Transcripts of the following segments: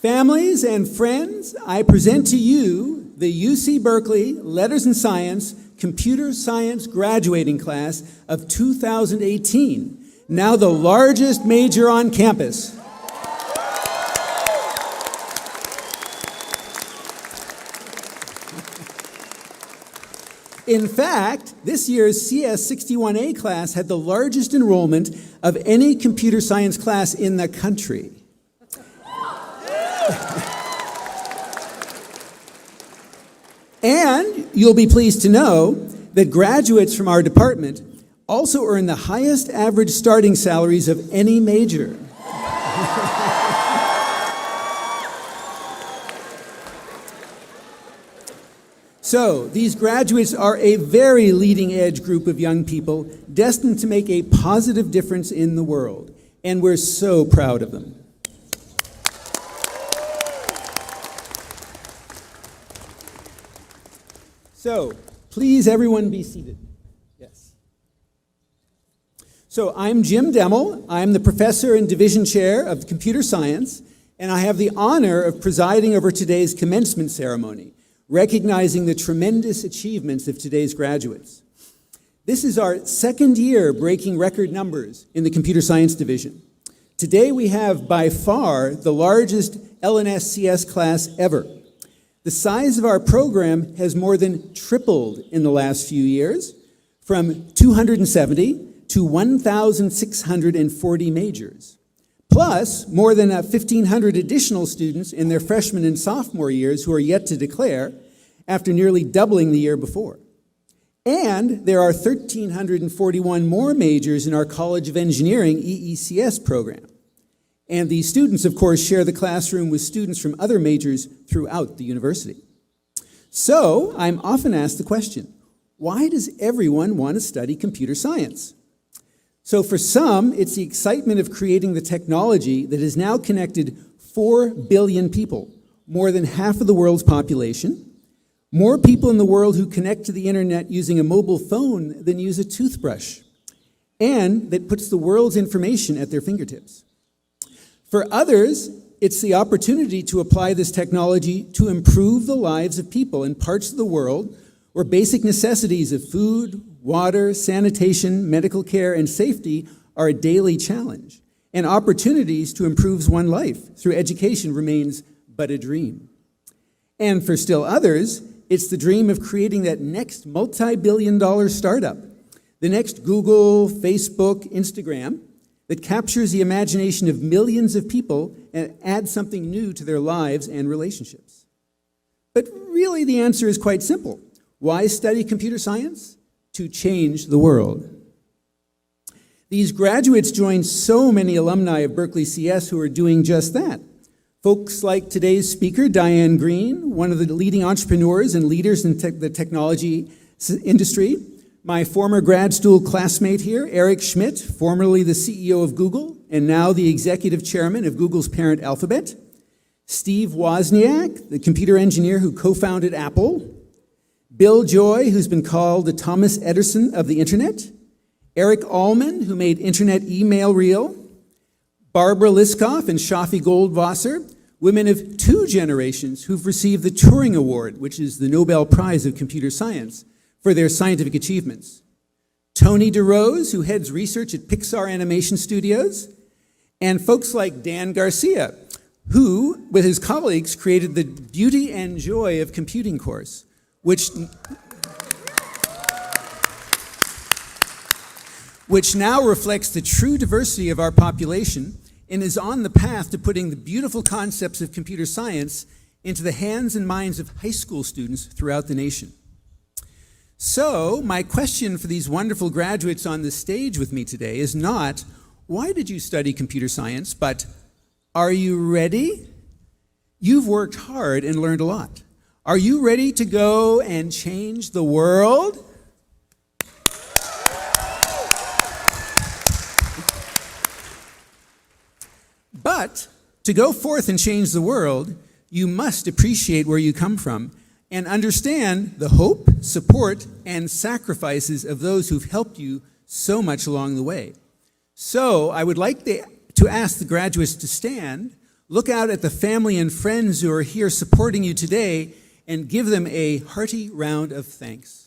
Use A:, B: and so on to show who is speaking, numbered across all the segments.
A: Families and friends, I present to you the UC Berkeley Letters and Science Computer Science graduating class of 2018, now the largest major on campus. In fact, this year's CS 61A class had the largest enrollment of any computer science class in the country. And you'll be pleased to know that graduates from our department also earn the highest average starting salaries of any major. So, these graduates are a very leading-edge group of young people destined to make a positive difference in the world, and we're so proud of them. So, please everyone be seated. Yes. So, I'm Jim Demmel. I'm the professor and division chair of computer science, and I have the honor of presiding over today's commencement ceremony, recognizing the tremendous achievements of today's graduates. This is our second year breaking record numbers in the computer science division. Today we have by far the largest LNS-CS class ever. The size of our program has more than tripled in the last few years, from 270 to 1,640 majors. Plus, more than 1,500 additional students in their freshman and sophomore years who are yet to declare, after nearly doubling the year before. And there are 1,341 more majors in our College of Engineering EECS program. And these students, of course, share the classroom with students from other majors throughout the university. So, I'm often asked the question, why does everyone want to study computer science? So for some, it's the excitement of creating the technology that has now connected 4 billion people, more than half of the world's population, more people in the world who connect to the internet using a mobile phone than use a toothbrush, and that puts the world's information at their fingertips. For others, it's the opportunity to apply this technology to improve the lives of people in parts of the world where basic necessities of food, water, sanitation, medical care, and safety are a daily challenge, and opportunities to improve one's life through education remains but a dream. And for still others, it's the dream of creating that next multi-billion-dollar startup, the next Google, Facebook, Instagram, that captures the imagination of millions of people and adds something new to their lives and relationships. But really the answer is quite simple. Why study computer science? To change the world. These graduates join so many alumni of Berkeley CS who are doing just that. Folks like today's speaker, Diane Green, one of the leading entrepreneurs and leaders in the technology industry. My former grad school classmate here, Eric Schmidt, formerly the CEO of Google and now the executive chairman of Google's parent Alphabet. Steve Wozniak, the computer engineer who co-founded Apple. Bill Joy, who's been called the Thomas Edison of the internet. Eric Allman, who made internet email real. Barbara Liskov and Shafi Goldwasser, women of 2 generations who've received the Turing Award, which is the Nobel Prize of Computer Science, for their scientific achievements. Tony DeRose, who heads research at Pixar Animation Studios, and folks like Dan Garcia, who, with his colleagues, created the Beauty and Joy of Computing course, which now reflects the true diversity of our population and is on the path to putting the beautiful concepts of computer science into the hands and minds of high school students throughout the nation. So, my question for these wonderful graduates on the stage with me today is not, why did you study computer science, but are you ready? You've worked hard and learned a lot. Are you ready to go and change the world? But to go forth and change the world, you must appreciate where you come from and understand the hope, support, and sacrifices of those who've helped you so much along the way. So I would like to ask the graduates to stand Look out at the family and friends who are here supporting you today and give them a hearty round of thanks.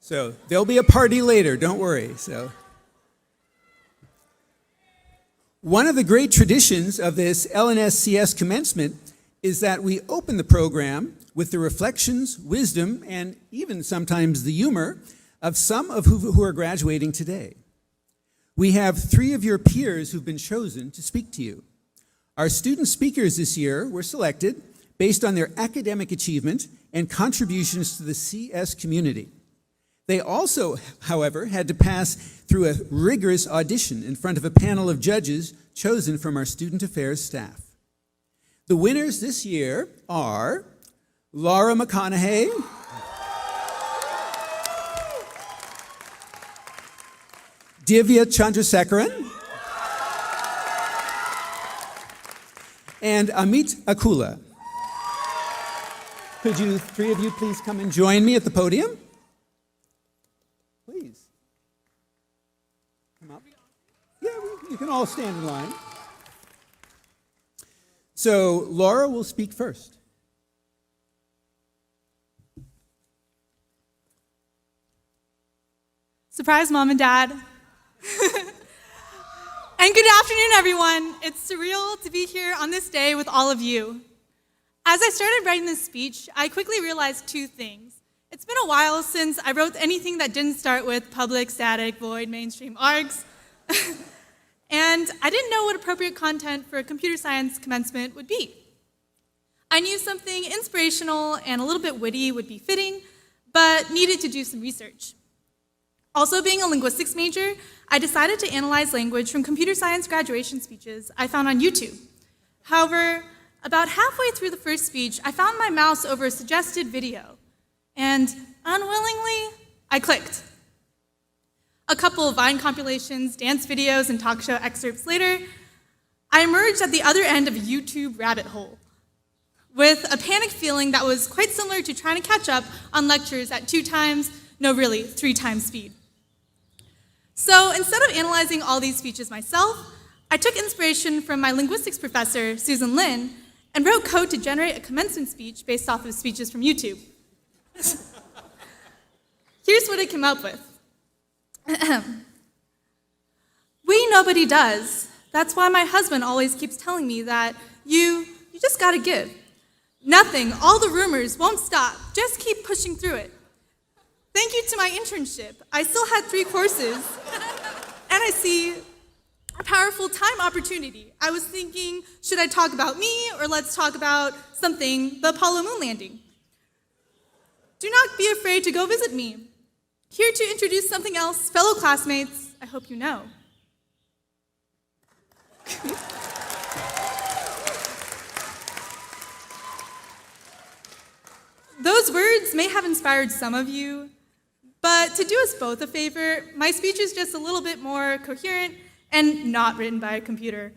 A: So there'll be a party later, don't worry. One of the great traditions of this LNSCS commencement is that we open the program with the reflections, wisdom, and even sometimes the humor of some of who are graduating today. We have 3 of your peers who've been chosen to speak to you. Our student speakers this year were selected based on their academic achievement and contributions to the CS community. They also, however, had to pass through a rigorous audition in front of a panel of judges chosen from our student affairs staff. The winners this year are Laura McConaughey, Divya Chandrasekaran, and Amit Akula. Could you 3 of you please come and join me at the podium? Please. Come up. Yeah, you can all stand in line. So Laura will speak first.
B: Surprise, Mom and Dad. And good afternoon, everyone. It's surreal to be here on this day with all of you. As I started writing this speech, I quickly realized 2 things. It's been a while since I wrote anything that didn't start with public, static, void, mainstream args. And I didn't know what appropriate content for a computer science commencement would be. I knew something inspirational and a little bit witty would be fitting, but needed to do some research. Also, being a linguistics major, I decided to analyze language from computer science graduation speeches I found on YouTube. However, about halfway through the first speech, I found my mouse over a suggested video. And unwillingly, I clicked. A couple of Vine compilations, dance videos, and talk show excerpts later, I emerged at the other end of a YouTube rabbit hole with a panic feeling that was quite similar to trying to catch up on lectures at 3 times speed. So instead of analyzing all these speeches myself, I took inspiration from my linguistics professor, Susan Lin, and wrote code to generate a commencement speech based off of speeches from YouTube. Here's what I came up with. We nobody does. That's why my husband always keeps telling me that you just gotta give. Nothing, all the rumors won't stop. Just keep pushing through it. Thank you to my internship. I still had 3 courses, and I see a powerful time opportunity. I was thinking, should I talk about me, or let's talk about something, the Apollo moon landing? Do not be afraid to go visit me. Here to introduce something else, fellow classmates, I hope you know. Those words may have inspired some of you, but to do us both a favor, my speech is just a little bit more coherent and not written by a computer,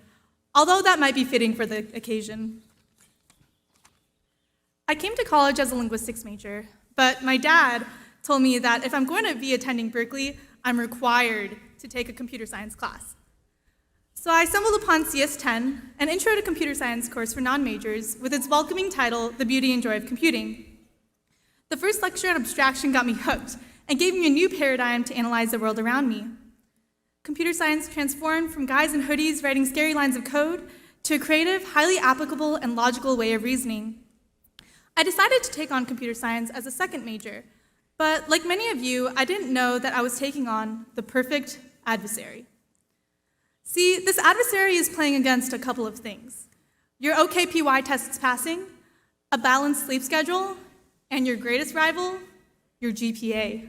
B: although that might be fitting for the occasion. I came to college as a linguistics major, but my dad told me that if I'm going to be attending Berkeley, I'm required to take a computer science class. So I stumbled upon CS10, an intro to computer science course for non-majors with its welcoming title, The Beauty and Joy of Computing. The first lecture on abstraction got me hooked and gave me a new paradigm to analyze the world around me. Computer science transformed from guys in hoodies writing scary lines of code to a creative, highly applicable, and logical way of reasoning. I decided to take on computer science as a second major, but like many of you, I didn't know that I was taking on the perfect adversary. See, this adversary is playing against a couple of things: your OKPY tests passing, a balanced sleep schedule, and your greatest rival, your GPA.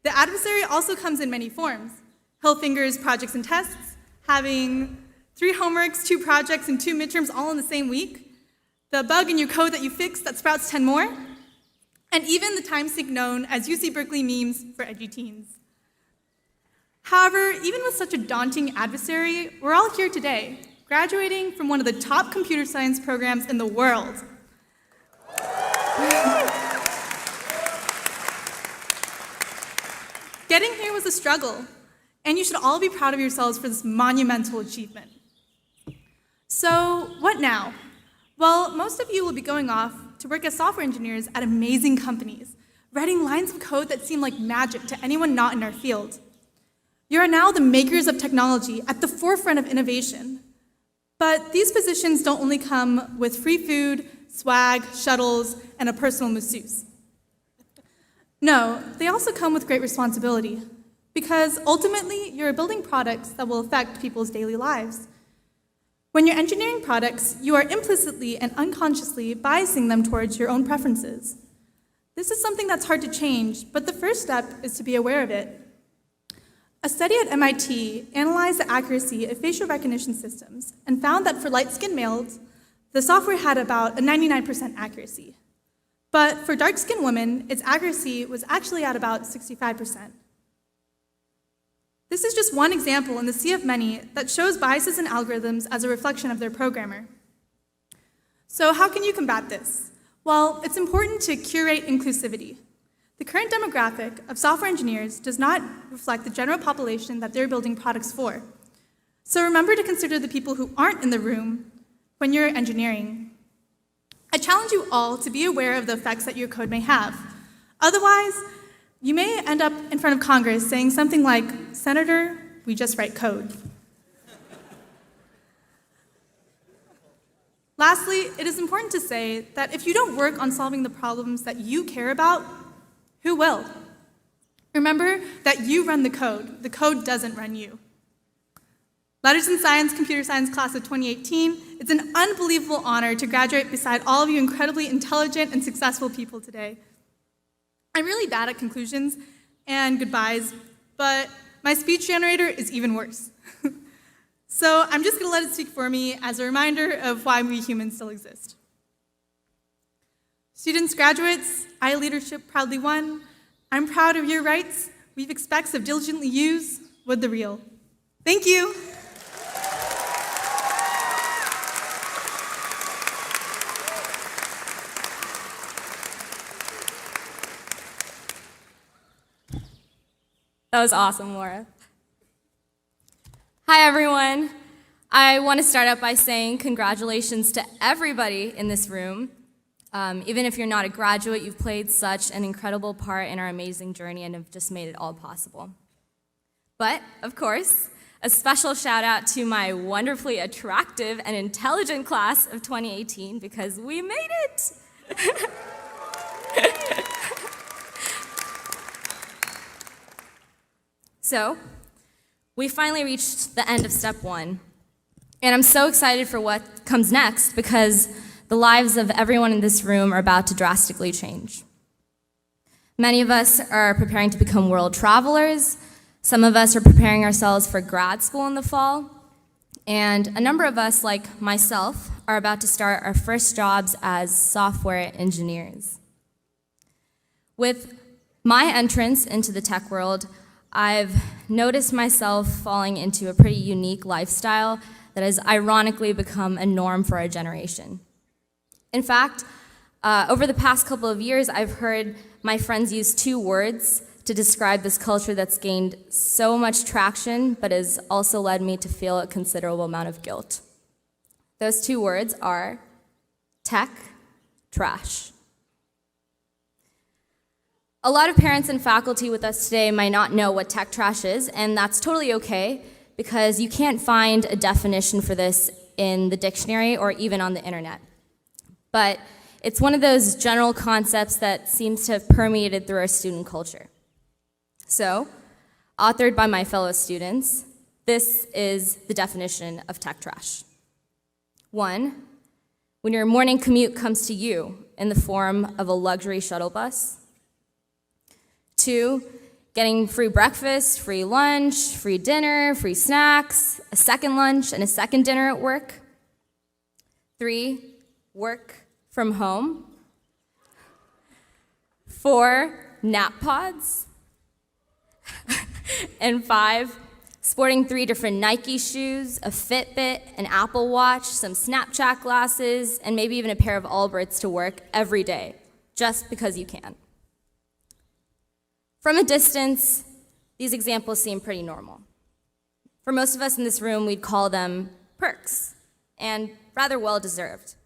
B: The adversary also comes in many forms: Hillfinger's projects and tests, having 3 homeworks, 2 projects, and 2 midterms all in the same week, the bug in your code that you fixed that sprouts 10 more, and even the timesync known as UC Berkeley memes for edgy teens. However, even with such a daunting adversary, we're all here today, graduating from one of the top computer science programs in the world. Getting here was a struggle, and you should all be proud of yourselves for this monumental achievement. So, what now? Well, most of you will be going off to work as software engineers at amazing companies, writing lines of code that seem like magic to anyone not in our field. You are now the makers of technology at the forefront of innovation. But these positions don't only come with free food, swag, shuttles, and a personal masseuse. No, they also come with great responsibility, because ultimately you're building products that will affect people's daily lives. When you're engineering products, you are implicitly and unconsciously biasing them towards your own preferences. This is something that's hard to change, but the first step is to be aware of it. A study at MIT analyzed the accuracy of facial recognition systems and found that for light-skinned males, the software had about a 99% accuracy. But for dark-skinned women, its accuracy was actually at about 65%. This is just one example in the sea of many that shows biases in algorithms as a reflection of their programmer. So how can you combat this? Well, it's important to curate inclusivity. The current demographic of software engineers does not reflect the general population that they're building products for. So remember to consider the people who aren't in the room when you're engineering. I challenge you all to be aware of the effects that your code may have. Otherwise, you may end up in front of Congress saying something like, "Senator, we just write code." Lastly, it is important to say that if you don't work on solving the problems that you care about, who will? Remember that you run the code doesn't run you. Letters in Science, Computer Science class of 2018, it's an unbelievable honor to graduate beside all of you incredibly intelligent and successful people today. I'm really bad at conclusions and goodbyes, but my speech generator is even worse. So I'm just gonna let it speak for me as a reminder of why we humans still exist. Students, graduates, I leadership proudly won. I'm proud of your rights. We've expects of diligently use with the real. Thank you.
C: That was awesome, Laura. Hi, everyone. I want to start out by saying congratulations to everybody in this room. Even if you're not a graduate, you've played such an incredible part in our amazing journey and have just made it all possible. But, of course, a special shout out to my wonderfully attractive and intelligent class of 2018 because we made it! So, we finally reached the end of step one. And I'm so excited for what comes next because the lives of everyone in this room are about to drastically change. Many of us are preparing to become world travelers. Some of us are preparing ourselves for grad school in the fall. And a number of us, like myself, are about to start our first jobs as software engineers. With my entrance into the tech world, I've noticed myself falling into a pretty unique lifestyle that has ironically become a norm for our generation. In fact, over the past couple of years, I've heard my friends use two words to describe this culture that's gained so much traction, but has also led me to feel a considerable amount of guilt. Those two words are tech trash. A lot of parents and faculty with us today might not know what tech trash is, and that's totally okay, because you can't find a definition for this in the dictionary or even on the internet. But it's one of those general concepts that seems to have permeated through our student culture. So, authored by my fellow students, this is the definition of tech trash. 1, when your morning commute comes to you in the form of a luxury shuttle bus. 2, getting free breakfast, free lunch, free dinner, free snacks, a second lunch and a second dinner at work. 3, work from home. 4, nap pods. And 5, sporting 3 different Nike shoes, a Fitbit, an Apple Watch, some Snapchat glasses, and maybe even a pair of Allbirds to work every day, just because you can. From a distance, these examples seem pretty normal. For most of us in this room, we'd call them perks, and rather well-deserved.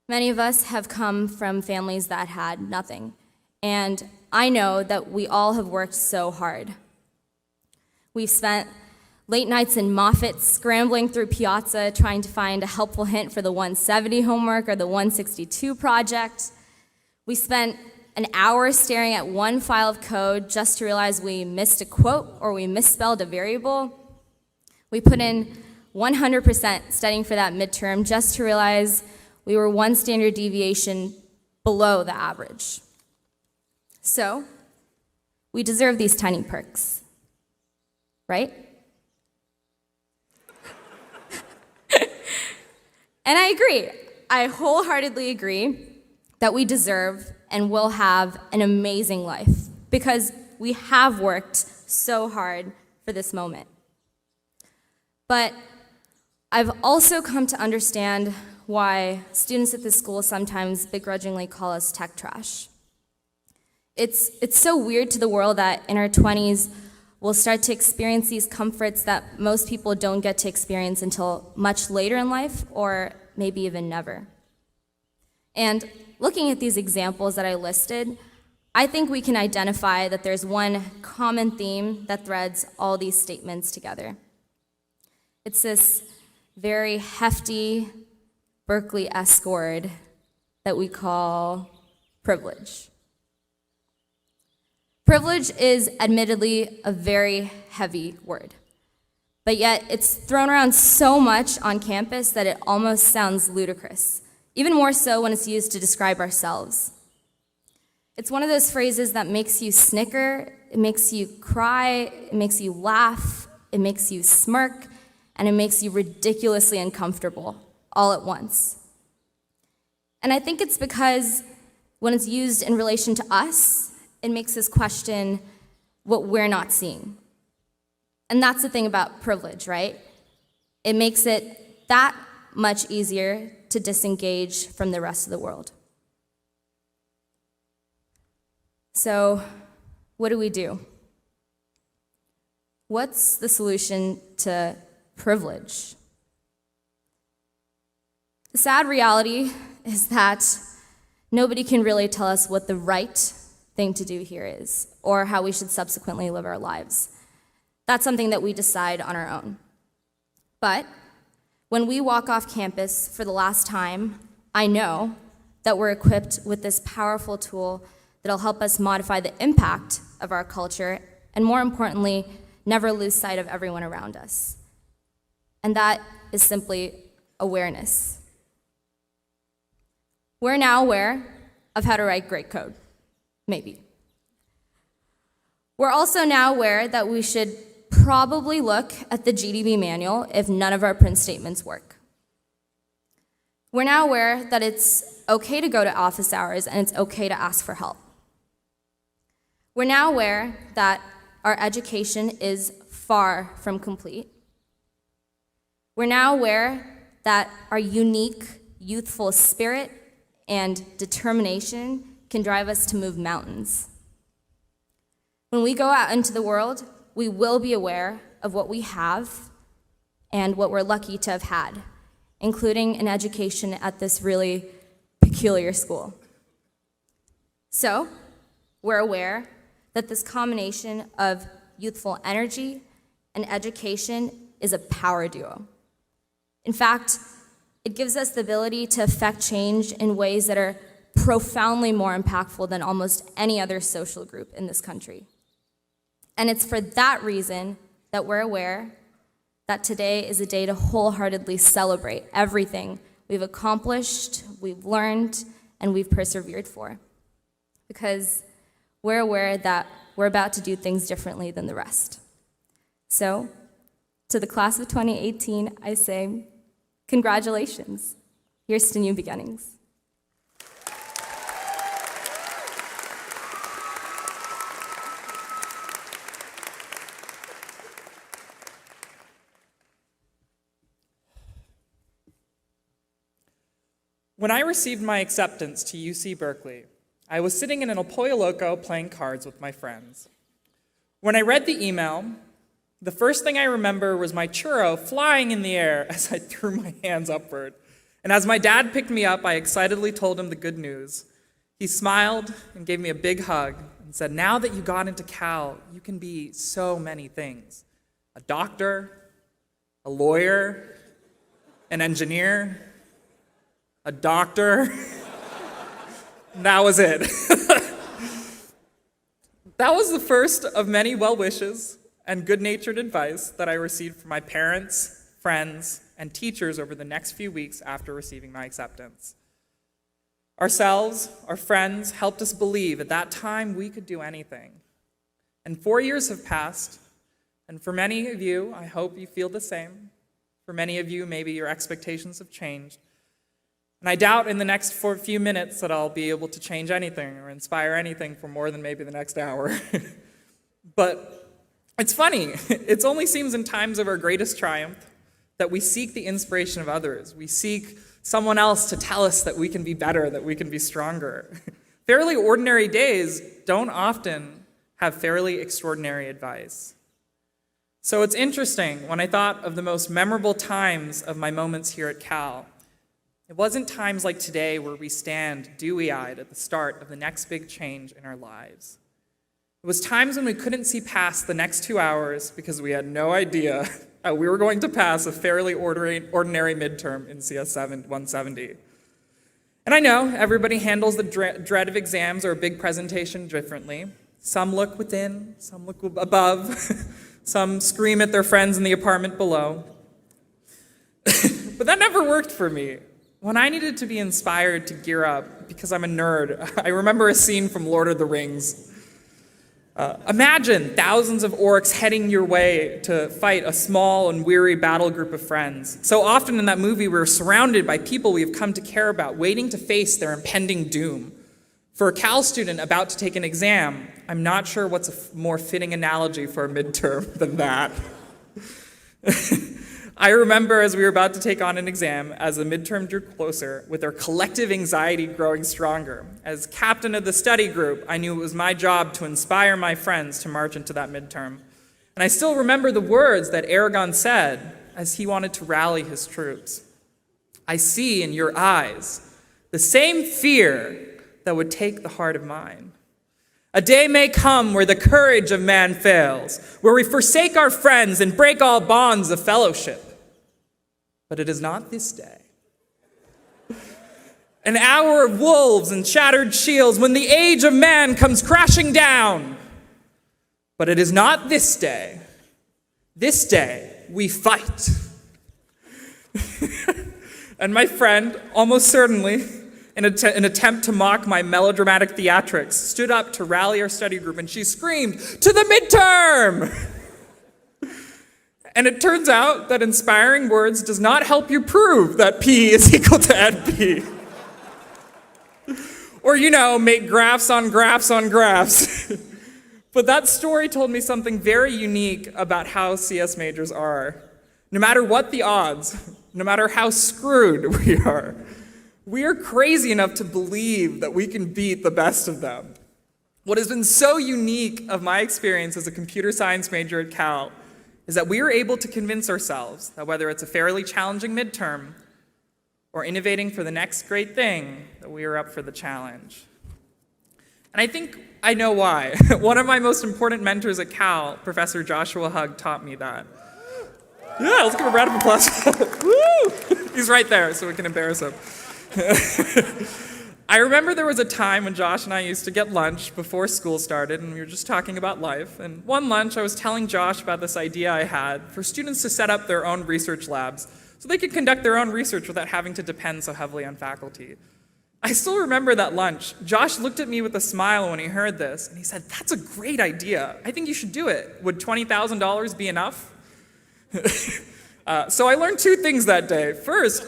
C: Many of us have come from families that had nothing, and I know that we all have worked so hard. We've spent late nights in Moffitt scrambling through Piazza trying to find a helpful hint for the 170 homework or the 162 project. We spent an hour staring at one file of code just to realize we missed a quote or we misspelled a variable. We put in 100% studying for that midterm just to realize we were 1 standard deviation below the average. So, we deserve these tiny perks, right? And I agree. I wholeheartedly agree that we deserve and will have an amazing life because we have worked so hard for this moment. But I've also come to understand why students at this school sometimes begrudgingly call us tech trash. It's so weird to the world that in our 20s, we'll start to experience these comforts that most people don't get to experience until much later in life, or maybe even never. And looking at these examples that I listed, I think we can identify that there's one common theme that threads all these statements together. It's this very hefty Berkeley-esque word that we call privilege. Privilege is admittedly a very heavy word, but yet it's thrown around so much on campus that it almost sounds ludicrous, even more so when it's used to describe ourselves. It's one of those phrases that makes you snicker, it makes you cry, it makes you laugh, it makes you smirk, and it makes you ridiculously uncomfortable all at once. And I think it's because when it's used in relation to us, it makes us question what we're not seeing. And that's the thing about privilege, right? It makes it that much easier to disengage from the rest of the world. So, what do we do? What's the solution to privilege? The sad reality is that nobody can really tell us what the right thing to do here is, or how we should subsequently live our lives. That's something that we decide on our own. But when we walk off campus for the last time, I know that we're equipped with this powerful tool that'll help us modify the impact of our culture, and more importantly, never lose sight of everyone around us. And that is simply awareness. We're now aware of how to write great code. Maybe. We're also now aware that we should probably look at the GDB manual if none of our print statements work. We're now aware that it's okay to go to office hours and it's okay to ask for help. We're now aware that our education is far from complete. We're now aware that our unique, youthful spirit and determination can drive us to move mountains. When we go out into the world, we will be aware of what we have and what we're lucky to have had, including an education at this really peculiar school. So, we're aware that this combination of youthful energy and education is a power duo. In fact, it gives us the ability to affect change in ways that are profoundly more impactful than almost any other social group in this country. And it's for that reason that we're aware that today is a day to wholeheartedly celebrate everything we've accomplished, we've learned, and we've persevered for. Because we're aware that we're about to do things differently than the rest. So, to the class of 2018, I say, congratulations. Here's to new beginnings.
D: When I received my acceptance to UC Berkeley, I was sitting in an El Pollo Loco playing cards with my friends. When I read the email, the first thing I remember was my churro flying in the air as I threw my hands upward. And as my dad picked me up, I excitedly told him the good news. He smiled and gave me a big hug and said, "Now that you got into Cal, you can be so many things. A doctor, a lawyer, an engineer, a doctor." That was it. That was the first of many well wishes and good-natured advice that I received from my parents, friends, and teachers over the next few weeks after receiving my acceptance. Ourselves, our friends, helped us believe at that time we could do anything. And 4 years have passed, and for many of you, I hope you feel the same. For many of you, maybe your expectations have changed. And I doubt in the next few minutes that I'll be able to change anything or inspire anything for more than maybe the next hour. But it's funny, it only seems in times of our greatest triumph that we seek the inspiration of others. We seek someone else to tell us that we can be better, that we can be stronger. Fairly ordinary days don't often have fairly extraordinary advice. So it's interesting, when I thought of the most memorable times of my moments here at Cal, it wasn't times like today where we stand dewy-eyed at the start of the next big change in our lives. It was times when we couldn't see past the next 2 hours because we had no idea how we were going to pass a fairly ordinary midterm in CS 170. And I know everybody handles the dread of exams or a big presentation differently. Some look within, some look above, some scream at their friends in the apartment below. But that never worked for me. When I needed to be inspired to gear up, because I'm a nerd, I remember a scene from Lord of the Rings. Imagine thousands of orcs heading your way to fight a small and weary battle group of friends. So often in that movie, we're surrounded by people we have come to care about, waiting to face their impending doom. For a Cal student about to take an exam, I'm not sure what's a more fitting analogy for a midterm than that. I remember as we were about to take on an exam, as the midterm drew closer, with our collective anxiety growing stronger. As captain of the study group, I knew it was my job to inspire my friends to march into that midterm. And I still remember the words that Aragon said as he wanted to rally his troops. "I see in your eyes the same fear that would take the heart of mine. A day may come where the courage of man fails, where we forsake our friends and break all bonds of fellowship. But it is not this day. An hour of wolves and shattered shields when the age of man comes crashing down. But it is not this day. This day we fight." And my friend, almost certainly, in an attempt to mock my melodramatic theatrics, stood up to rally our study group, and she screamed, "To the midterm!" And it turns out that inspiring words does not help you prove that P is equal to NP. Or, make graphs on graphs on graphs. But that story told me something very unique about how CS majors are. No matter what the odds, no matter how screwed we are crazy enough to believe that we can beat the best of them. What has been so unique of my experience as a computer science major at Cal is that we are able to convince ourselves that whether it's a fairly challenging midterm or innovating for the next great thing, that we are up for the challenge. And I think I know why. One of my most important mentors at Cal, Professor Joshua Hugg, taught me that. Yeah, let's give a round of applause. Woo! He's right there, so we can embarrass him. I remember there was a time when Josh and I used to get lunch before school started, and we were just talking about life. And one lunch, I was telling Josh about this idea I had for students to set up their own research labs so they could conduct their own research without having to depend so heavily on faculty. I still remember that lunch. Josh looked at me with a smile when he heard this, and he said, "That's a great idea. I think you should do it. Would $20,000 be enough?" So I learned two things that day. First,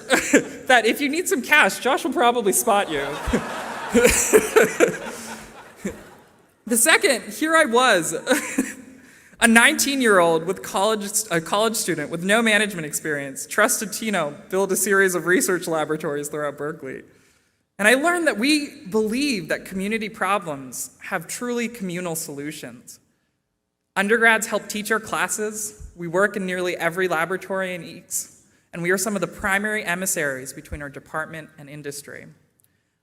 D: that if you need some cash, Josh will probably spot you. The second, here I was, a 19-year-old with a college student with no management experience, trusted Tino build a series of research laboratories throughout Berkeley. And I learned that we believe that community problems have truly communal solutions. Undergrads help teach our classes, we work in nearly every laboratory in EECS, and we are some of the primary emissaries between our department and industry.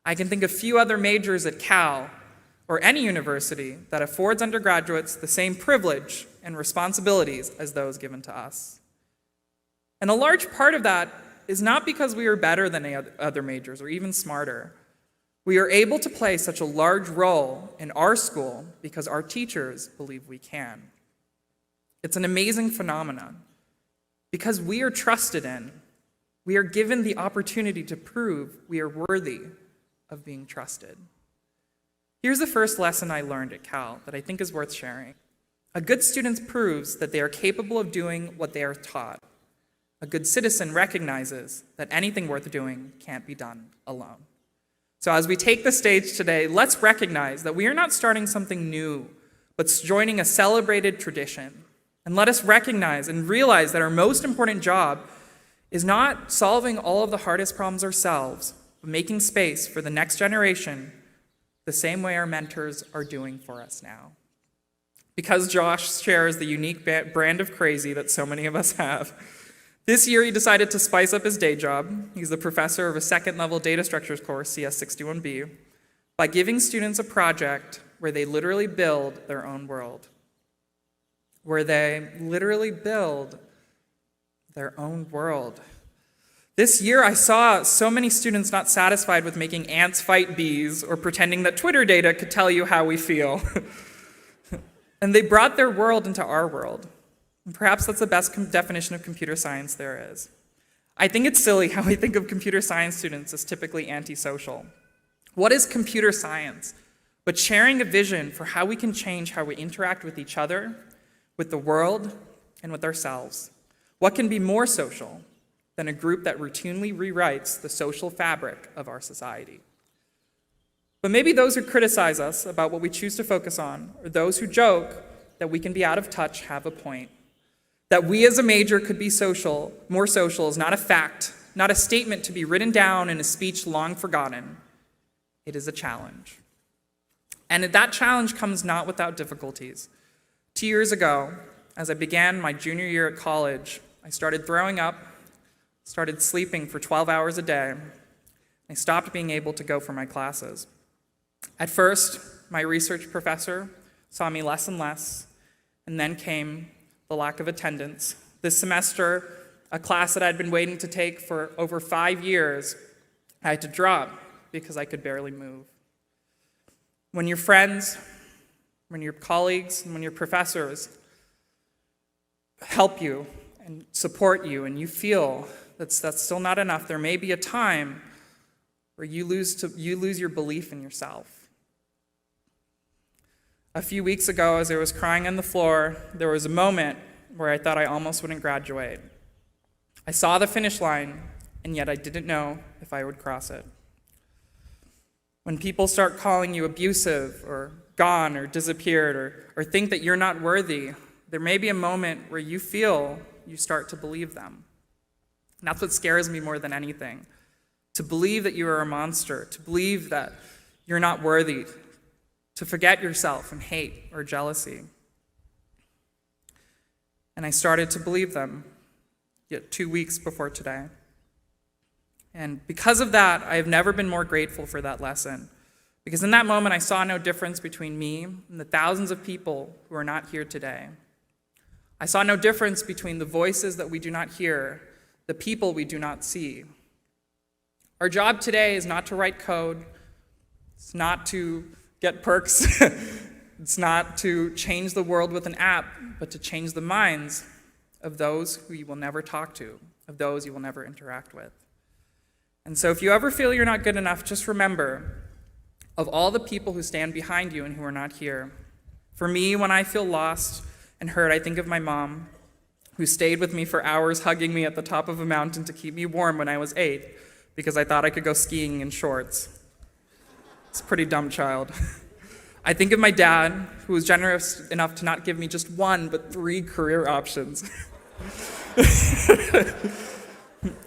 D: I can think of few other majors at Cal or any university that affords undergraduates the same privilege and responsibilities as those given to us. And a large part of that is not because we are better than other majors or even smarter. We are able to play such a large role in our school because our teachers believe we can. It's an amazing phenomenon. Because we are trusted in, we are given the opportunity to prove we are worthy of being trusted. Here's the first lesson I learned at Cal that I think is worth sharing. A good student proves that they are capable of doing what they are taught. A good citizen recognizes that anything worth doing can't be done alone. So as we take the stage today, let's recognize that we are not starting something new, but joining a celebrated tradition. And let us recognize and realize that our most important job is not solving all of the hardest problems ourselves, but making space for the next generation the same way our mentors are doing for us now. Because Josh shares the unique brand of crazy that so many of us have, this year he decided to spice up his day job. He's the professor of a second-level data structures course, CS61B, by giving students a project where they literally build their own world. This year, I saw so many students not satisfied with making ants fight bees or pretending that Twitter data could tell you how we feel. And they brought their world into our world. And perhaps that's the best definition of computer science there is. I think it's silly how we think of computer science students as typically antisocial. What is computer science but sharing a vision for how we can change how we interact with each other, with the world, and with ourselves? What can be more social than a group that routinely rewrites the social fabric of our society? But maybe those who criticize us about what we choose to focus on, or those who joke that we can be out of touch, have a point. That we as a major could be more social is not a fact, not a statement to be written down in a speech long forgotten. It is a challenge. And that challenge comes not without difficulties. 2 years ago, as I began my junior year at college, I started throwing up, started sleeping for 12 hours a day. I stopped being able to go for my classes. At first, my research professor saw me less and less, and then came the lack of attendance. This semester, a class that I'd been waiting to take for over 5 years, I had to drop because I could barely move. When your friends, when your colleagues, and when your professors help you and support you, and you feel that's still not enough, there may be a time where you lose your belief in yourself. A few weeks ago, as I was crying on the floor, there was a moment where I thought I almost wouldn't graduate. I saw the finish line, and yet I didn't know if I would cross it. When people start calling you abusive or gone or disappeared or think that you're not worthy, there may be a moment where you feel you start to believe them. And that's what scares me more than anything. To believe that you are a monster, to believe that you're not worthy, to forget yourself in hate or jealousy. And I started to believe them, yet 2 weeks before today. And because of that, I have never been more grateful for that lesson. Because in that moment, I saw no difference between me and the thousands of people who are not here today. I saw no difference between the voices that we do not hear, the people we do not see. Our job today is not to write code. It's not to get perks. It's not to change the world with an app, but to change the minds of those who you will never talk to, of those you will never interact with. And so if you ever feel you're not good enough, just remember, of all the people who stand behind you and who are not here, for me, when I feel lost and hurt, I think of my mom, who stayed with me for hours hugging me at the top of a mountain to keep me warm when I was 8, because I thought I could go skiing in shorts. It's a pretty dumb child. I think of my dad, who was generous enough to not give me just 1, but 3 career options.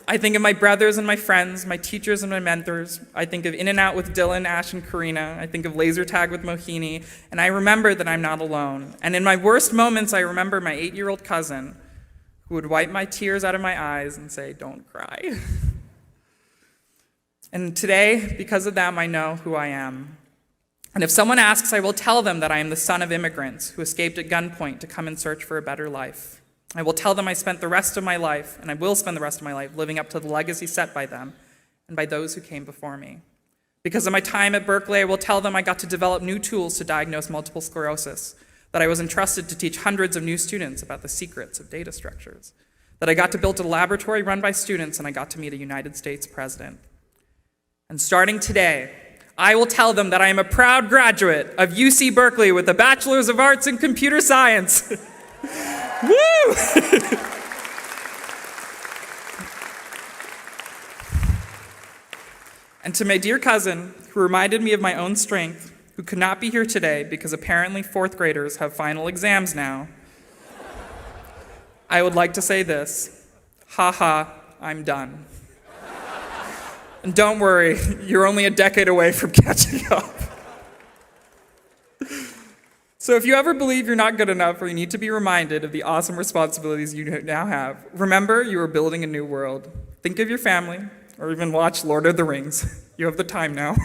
D: I think of my brothers and my friends, my teachers and my mentors. I think of In and Out with Dylan, Ash, and Karina. I think of laser tag with Mohini, and I remember that I'm not alone. And in my worst moments, I remember my 8-year-old cousin who would wipe my tears out of my eyes and say, "Don't cry." And today, because of them, I know who I am. And if someone asks, I will tell them that I am the son of immigrants who escaped at gunpoint to come and search for a better life. I will tell them I spent the rest of my life, and I will spend the rest of my life, living up to the legacy set by them and by those who came before me. Because of my time at Berkeley, I will tell them I got to develop new tools to diagnose multiple sclerosis, that I was entrusted to teach hundreds of new students about the secrets of data structures, that I got to build a laboratory run by students, and I got to meet a United States president. And starting today, I will tell them that I am a proud graduate of UC Berkeley with a Bachelor's of Arts in Computer Science. Woo! And to my dear cousin, who reminded me of my own strength, who could not be here today because apparently 4th graders have final exams now, I would like to say this: ha ha, I'm done. And don't worry, you're only a decade away from catching up. So if you ever believe you're not good enough or you need to be reminded of the awesome responsibilities you now have, remember you are building a new world. Think of your family, or even watch Lord of the Rings. You have the time now.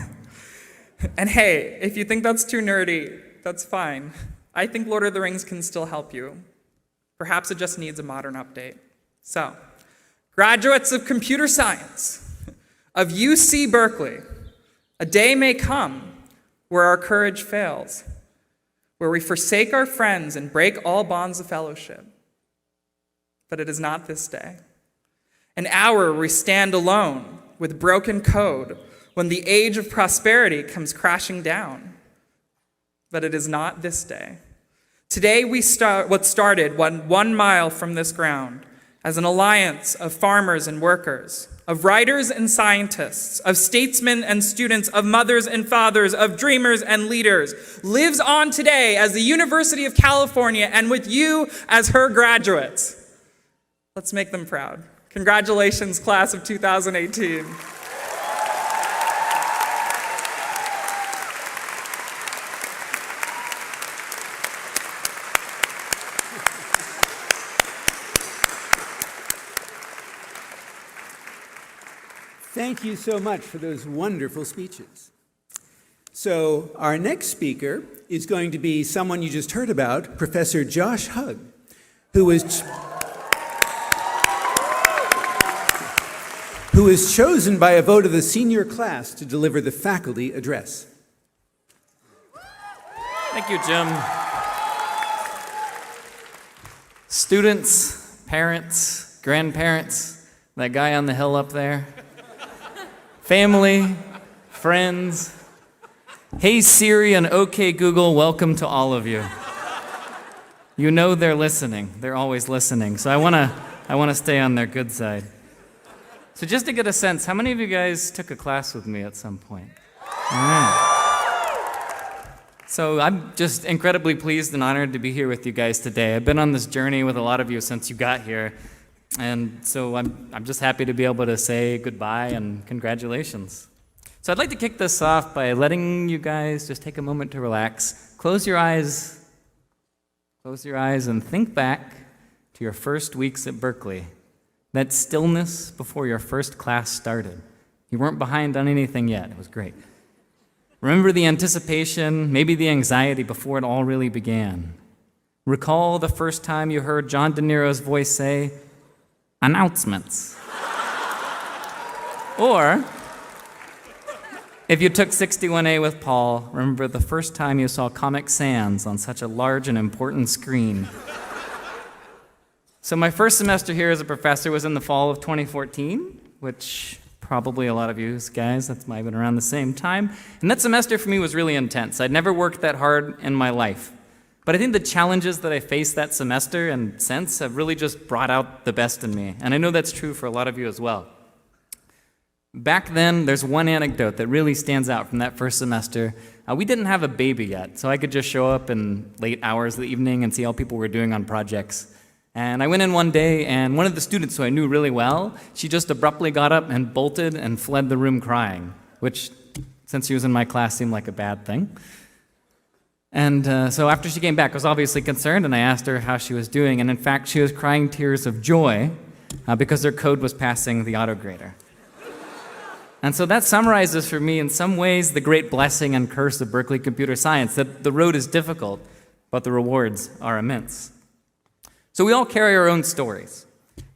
D: And hey, if you think that's too nerdy, that's fine. I think Lord of the Rings can still help you. Perhaps it just needs a modern update. So, graduates of computer science, of UC Berkeley, a day may come where our courage fails, where we forsake our friends and break all bonds of fellowship. But it is not this day. An hour where we stand alone with broken code when the age of prosperity comes crashing down. But it is not this day. Today we start what started 1 mile from this ground as an alliance of farmers and workers, of writers and scientists, of statesmen and students, of mothers and fathers, of dreamers and leaders, lives on today as the University of California and with you as her graduates. Let's make them proud. Congratulations, class of 2018.
A: Thank you so much for those wonderful speeches. So our next speaker is going to be someone you just heard about, Professor Josh Hugg, who was chosen by a vote of the senior class to deliver the faculty address.
E: Thank you, Jim. Students, parents, grandparents, that guy on the hill up there, family, friends, hey Siri and okay Google, welcome to all of you. You know they're listening. They're always listening. So I want to stay on their good side. So just to get a sense, how many of you guys took a class with me at some point? All right. So I'm just incredibly pleased and honored to be here with you guys today. I've been on this journey with a lot of you since you got here. And so I'm just happy to be able to say goodbye and congratulations. So I'd like to kick this off by letting you guys just take a moment to relax. Close your eyes and think back to your first weeks at Berkeley. That stillness before your first class started. You weren't behind on anything yet. It was great. Remember the anticipation, maybe the anxiety before it all really began. Recall the first time you heard John De Niro's voice say, "Announcements." Or, if you took 61A with Paul, remember the first time you saw Comic Sans on such a large and important screen. So my first semester here as a professor was in the fall of 2014, which probably a lot of you guys, that's might have been around the same time. And that semester for me was really intense. I'd never worked that hard in my life. But I think the challenges that I faced that semester and since have really just brought out the best in me. And I know that's true for a lot of you as well. Back then, there's one anecdote that really stands out from that first semester. We didn't have a baby yet, so I could just show up in late hours of the evening and see how people were doing on projects. And I went in one day, and one of the students who I knew really well, she just abruptly got up and bolted and fled the room crying, which, since she was in my class, seemed like a bad thing. And so after she came back, I was obviously concerned, and I asked her how she was doing. And in fact, she was crying tears of joy because her code was passing the autograder. And so that summarizes for me, in some ways, the great blessing and curse of Berkeley computer science, that the road is difficult, but the rewards are immense. So we all carry our own stories.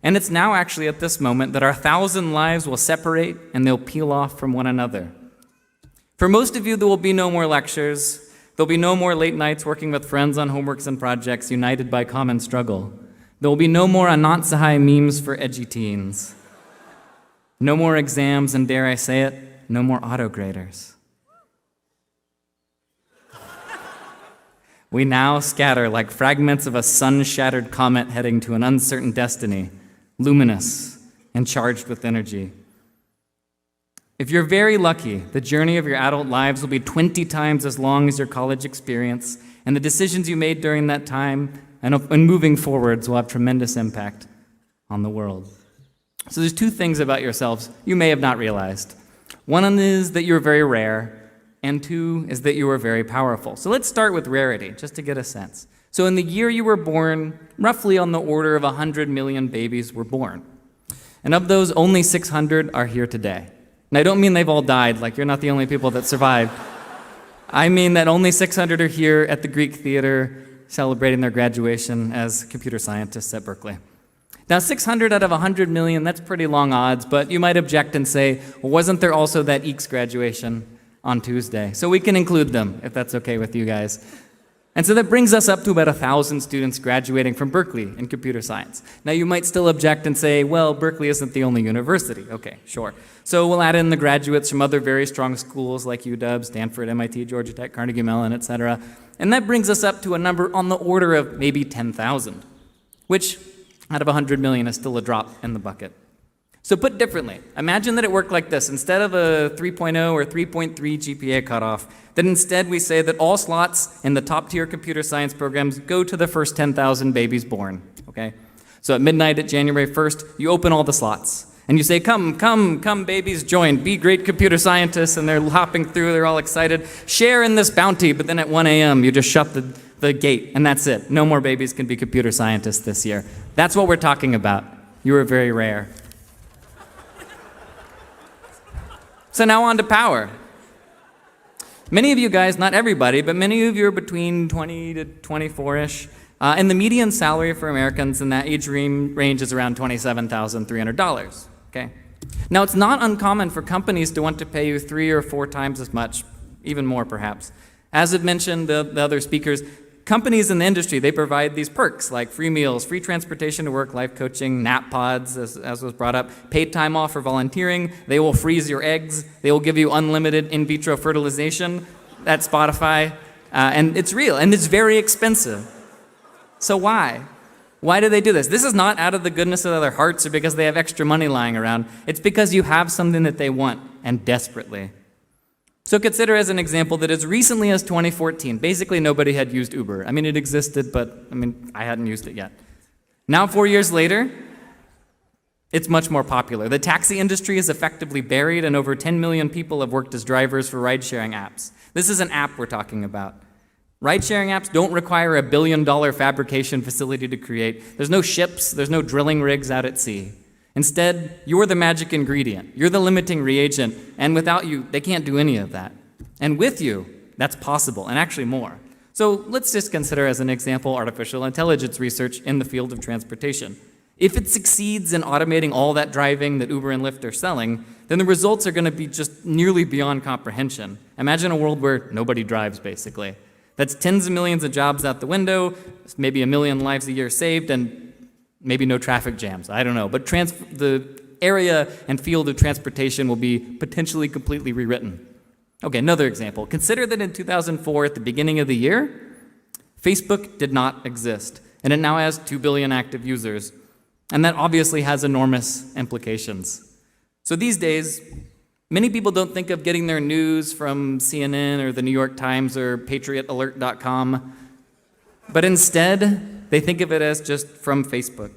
E: And it's now actually at this moment that our 1,000 lives will separate and they'll peel off from one another. For most of you, there will be no more lectures. There'll be no more late nights working with friends on homeworks and projects united by common struggle. There will be no more Anansi memes for edgy teens. No more exams, and dare I say it, no more autograders. We now scatter like fragments of a sun-shattered comet heading to an uncertain destiny, luminous and charged with energy. If you're very lucky, the journey of your adult lives will be 20 times as long as your college experience, and the decisions you made during that time and moving forwards will have tremendous impact on the world. So there's two things about yourselves you may have not realized. One is that you're very rare, and two is that you are very powerful. So let's start with rarity, just to get a sense. So in the year you were born, roughly on the order of 100 million babies were born. And of those, only 600 are here today. And I don't mean they've all died, like you're not the only people that survived. I mean that only 600 are here at the Greek Theater celebrating their graduation as computer scientists at Berkeley. Now, 600 out of 100 million, that's pretty long odds, but you might object and say, well, wasn't there also that EECS graduation on Tuesday? So we can include them, if that's okay with you guys. And so that brings us up to about 1,000 students graduating from Berkeley in computer science. Now, you might still object and say, well, Berkeley isn't the only university. Okay, sure. So we'll add in the graduates from other very strong schools like UW, Stanford, MIT, Georgia Tech, Carnegie Mellon, et cetera. And that brings us up to a number on the order of maybe 10,000, which out of 100 million is still a drop in the bucket. So put differently, imagine that it worked like this. Instead of a 3.0 or 3.3 GPA cutoff, that instead we say that all slots in the top tier computer science programs go to the first 10,000 babies born, okay? So at midnight at January 1st, you open all the slots. And you say, come, babies, join, be great computer scientists, and they're hopping through, they're all excited, share in this bounty, but then at 1 a.m. you just shut the gate, and that's it. No more babies can be computer scientists this year. That's what we're talking about. You are very rare. So now on to power. Many of you guys, not everybody, but many of you are between 20 to 24-ish, and the median salary for Americans in that age range is around $27,300, okay? Now, it's not uncommon for companies to want to pay you 3 or 4 times as much, even more perhaps. As I've mentioned, the other speakers, companies in the industry, they provide these perks like free meals, free transportation to work, life coaching, nap pods, as was brought up, paid time off for volunteering. They will freeze your eggs. They will give you unlimited in vitro fertilization at Spotify. And it's real, and it's very expensive. So why? Why do they do this? This is not out of the goodness of their hearts or because they have extra money lying around. It's because you have something that they want, and desperately. So consider as an example that as recently as 2014, basically nobody had used Uber. I mean, it existed, but I hadn't used it yet. Now, 4 years later, it's much more popular. The taxi industry is effectively buried, and over 10 million people have worked as drivers for ride-sharing apps. This is an app we're talking about. Ride-sharing apps don't require a billion-dollar fabrication facility to create. There's no ships, there's no drilling rigs out at sea. Instead, you're the magic ingredient. You're the limiting reagent, and without you, they can't do any of that. And with you, that's possible, and actually more. So let's just consider as an example artificial intelligence research in the field of transportation. If it succeeds in automating all that driving that Uber and Lyft are selling, then the results are going to be just nearly beyond comprehension. Imagine a world where nobody drives, basically. That's tens of millions of jobs out the window, maybe 1 million lives a year saved, and maybe no traffic jams, I don't know. But the area and field of transportation will be potentially completely rewritten. Okay, another example. Consider that in 2004, at the beginning of the year, Facebook did not exist, and it now has 2 billion active users. And that obviously has enormous implications. So these days, many people don't think of getting their news from CNN or the New York Times or PatriotAlert.com, but instead, they think of it as just from Facebook.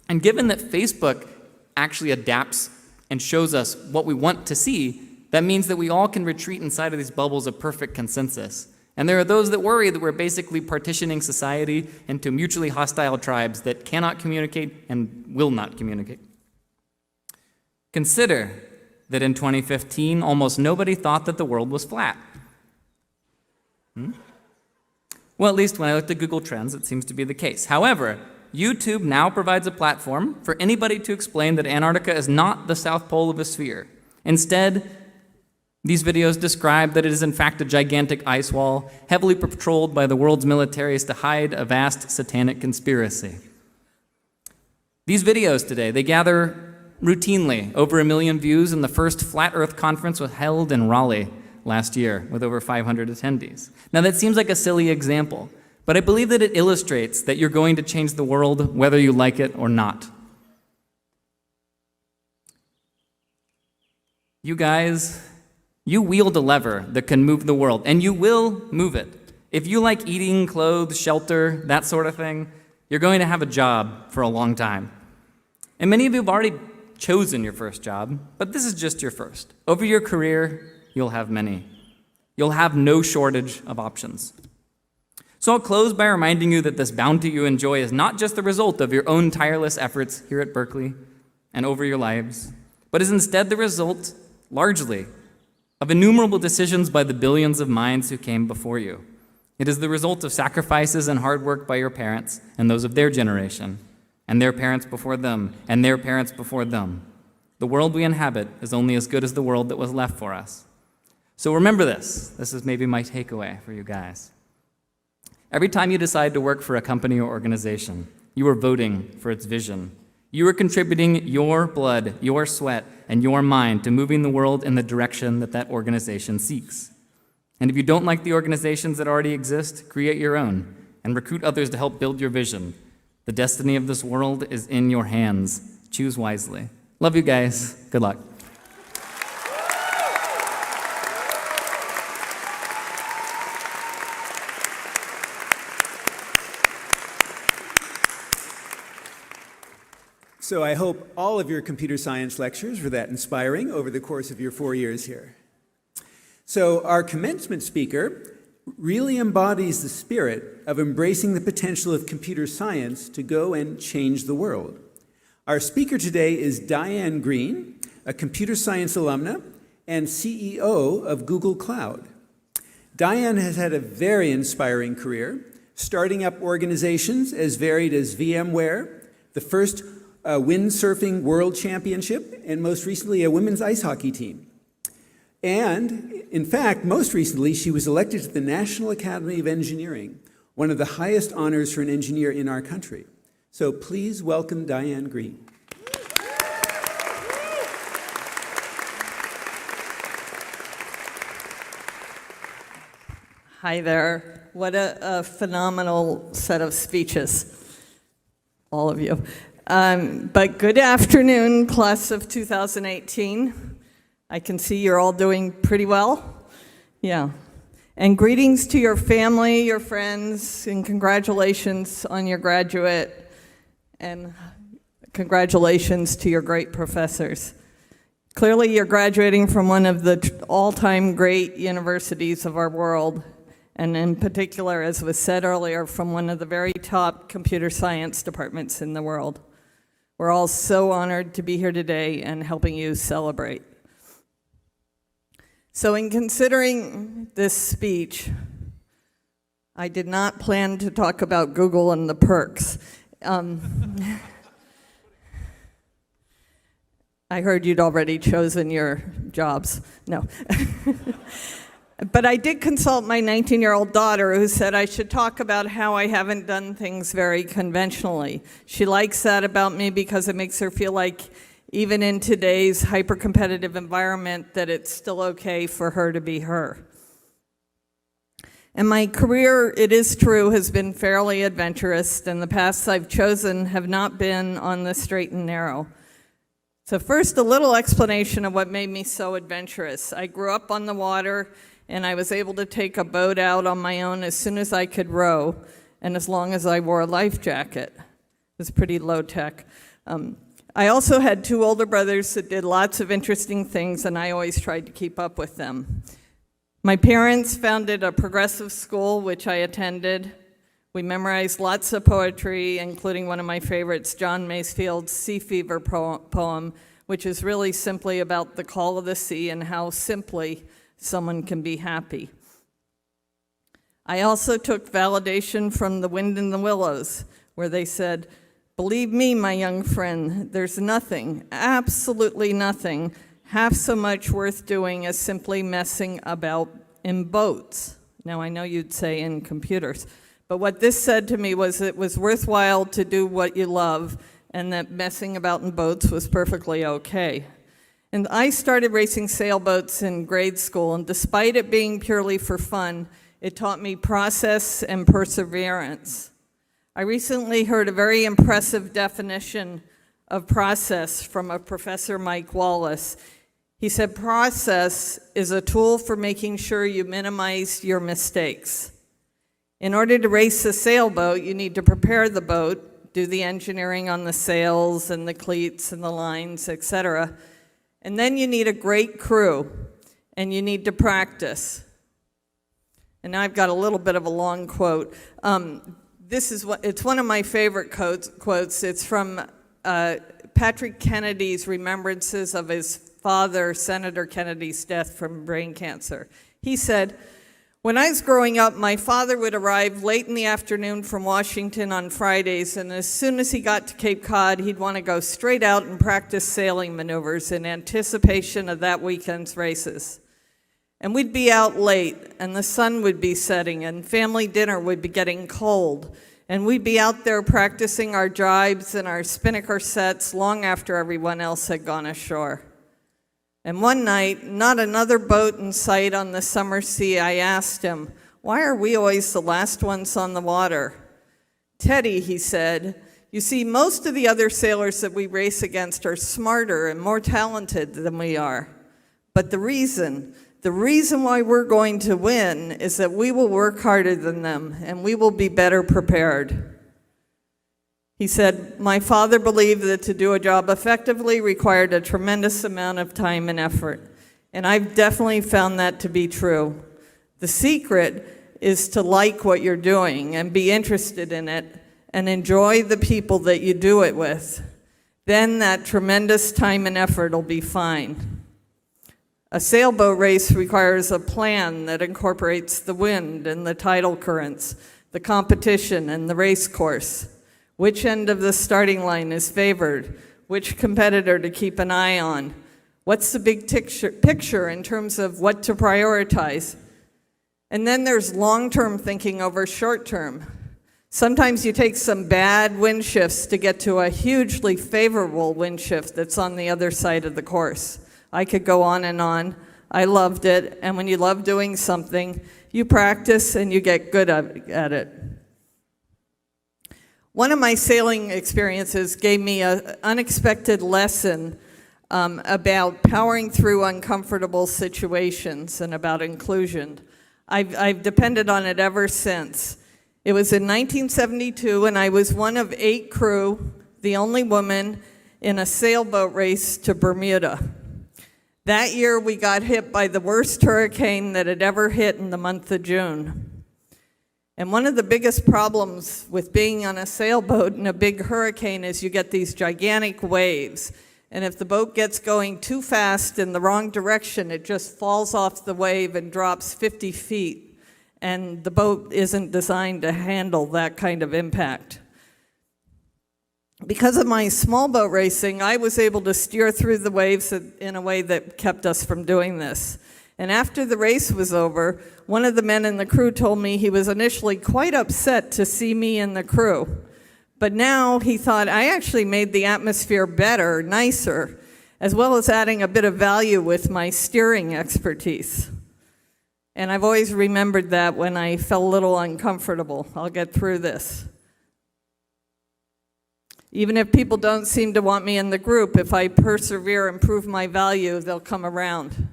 E: And given that Facebook actually adapts and shows us what we want to see, that means that we all can retreat inside of these bubbles of perfect consensus. And there are those that worry that we're basically partitioning society into mutually hostile tribes that cannot communicate and will not communicate. Consider that in 2015, almost nobody thought that the world was flat. Well, at least when I looked at Google Trends, it seems to be the case. However, YouTube now provides a platform for anybody to explain that Antarctica is not the south pole of a sphere. Instead, these videos describe that it is in fact a gigantic ice wall, heavily patrolled by the world's militaries to hide a vast satanic conspiracy. These videos today, they gather routinely over 1 million views, and the first Flat Earth conference was held in Raleigh last year with over 500 attendees. Now that seems like a silly example, but I believe that it illustrates that you're going to change the world whether you like it or not. You guys, you wield a lever that can move the world, and you will move it. If you like eating, clothes, shelter, that sort of thing, you're going to have a job for a long time. And many of you have already chosen your first job, but this is just your first. Over your career, you'll have many. You'll have no shortage of options. So I'll close by reminding you that this bounty you enjoy is not just the result of your own tireless efforts here at Berkeley and over your lives, but is instead the result, largely, of innumerable decisions by the billions of minds who came before you. It is the result of sacrifices and hard work by your parents and those of their generation, and their parents before them, and their parents before them. The world we inhabit is only as good as the world that was left for us. So remember this. This is maybe my takeaway for you guys. Every time you decide to work for a company or organization, you are voting for its vision. You are contributing your blood, your sweat, and your mind to moving the world in the direction that that organization seeks. And if you don't like the organizations that already exist, create your own and recruit others to help build your vision. The destiny of this world is in your hands. Choose wisely. Love you guys. Good luck.
A: So I hope all of your computer science lectures were that inspiring over the course of your 4 years here. So our commencement speaker really embodies the spirit of embracing the potential of computer science to go and change the world. Our speaker today is Diane Green, a computer science alumna and CEO of Google Cloud. Diane has had a very inspiring career, starting up organizations as varied as VMware, the first windsurfing world championship, and most recently a women's ice hockey team. And in fact, most recently, she was elected to the National Academy of Engineering, one of the highest honors for an engineer in our country. So please welcome Diane Green.
F: Hi there. What a phenomenal set of speeches, all of you. But good afternoon, class of 2018. I can see you're all doing pretty well. Yeah. And greetings to your family, your friends, and congratulations on your graduate, and congratulations to your great professors. Clearly, you're graduating from one of the all-time great universities of our world, and in particular, as was said earlier, from one of the very top computer science departments in the world. We're all so honored to be here today and helping you celebrate. So in considering this speech, I did not plan to talk about Google and the perks. I heard you'd already chosen your jobs. No. But I did consult my 19-year-old daughter, who said I should talk about how I haven't done things very conventionally. She likes that about me because it makes her feel like even in today's hyper-competitive environment that it's still okay for her to be her. And my career, it is true, has been fairly adventurous, and the paths I've chosen have not been on the straight and narrow. So first, a little explanation of what made me so adventurous. I grew up on the water, and I was able to take a boat out on my own as soon as I could row. and as long as I wore a life jacket. It was pretty low tech. I also had two older brothers that did lots of interesting things, and I always tried to keep up with them. My parents founded a progressive school, which I attended. We memorized lots of poetry, including one of my favorites, John Masefield's Sea Fever poem, which is really simply about the call of the sea and how simply someone can be happy. I also took validation from The Wind in the Willows, where they said, "Believe me, my young friend, there's nothing, absolutely nothing, half so much worth doing as simply messing about in boats." Now, I know you'd say in computers, but what this said to me was it was worthwhile to do what you love, and that messing about in boats was perfectly okay. And I started racing sailboats in grade school, and despite it being purely for fun, it taught me process and perseverance. I recently heard a very impressive definition of process from a Professor Mike Wallace. He said, process is a tool for making sure you minimize your mistakes. In order to race a sailboat, you need to prepare the boat, do the engineering on the sails and the cleats and the lines, etc. And then you need a great crew, and you need to practice. And now I've got a little bit of a long quote. It's one of my favorite quotes. It's from Patrick Kennedy's remembrances of his father, Senator Kennedy's death from brain cancer. He said, "When I was growing up, my father would arrive late in the afternoon from Washington on Fridays, and as soon as he got to Cape Cod, he'd want to go straight out and practice sailing maneuvers in anticipation of that weekend's races. And we'd be out late, and the sun would be setting, and family dinner would be getting cold, and we'd be out there practicing our jibes and our spinnaker sets long after everyone else had gone ashore. And one night, not another boat in sight on the summer sea, I asked him, 'Why are we always the last ones on the water?' 'Teddy,' he said, 'you see, most of the other sailors that we race against are smarter and more talented than we are. But the reason why we're going to win is that we will work harder than them, and we will be better prepared.' He said, 'My father believed that to do a job effectively required a tremendous amount of time and effort, and I've definitely found that to be true. The secret is to like what you're doing and be interested in it and enjoy the people that you do it with. Then that tremendous time and effort will be fine. A sailboat race requires a plan that incorporates the wind and the tidal currents, the competition and the race course. Which end of the starting line is favored? Which competitor to keep an eye on? What's the big picture in terms of what to prioritize? And then there's long-term thinking over short-term. Sometimes you take some bad wind shifts to get to a hugely favorable wind shift that's on the other side of the course. I could go on and on. I loved it, and when you love doing something, you practice and you get good at it. One of my sailing experiences gave me an unexpected lesson about powering through uncomfortable situations and about inclusion. I've depended on it ever since. It was in 1972, and I was one of 8 crew, the only woman, in a sailboat race to Bermuda. That year, we got hit by the worst hurricane that had ever hit in the month of June. And one of the biggest problems with being on a sailboat in a big hurricane is you get these gigantic waves. And if the boat gets going too fast in the wrong direction, it just falls off the wave and drops 50 feet. And the boat isn't designed to handle that kind of impact. Because of my small boat racing, I was able to steer through the waves in a way that kept us from doing this. And after the race was over, one of the men in the crew told me he was initially quite upset to see me in the crew. But now he thought I actually made the atmosphere better, nicer, as well as adding a bit of value with my steering expertise. And I've always remembered that when I felt a little uncomfortable. I'll get through this. Even if people don't seem to want me in the group, if I persevere and prove my value, they'll come around.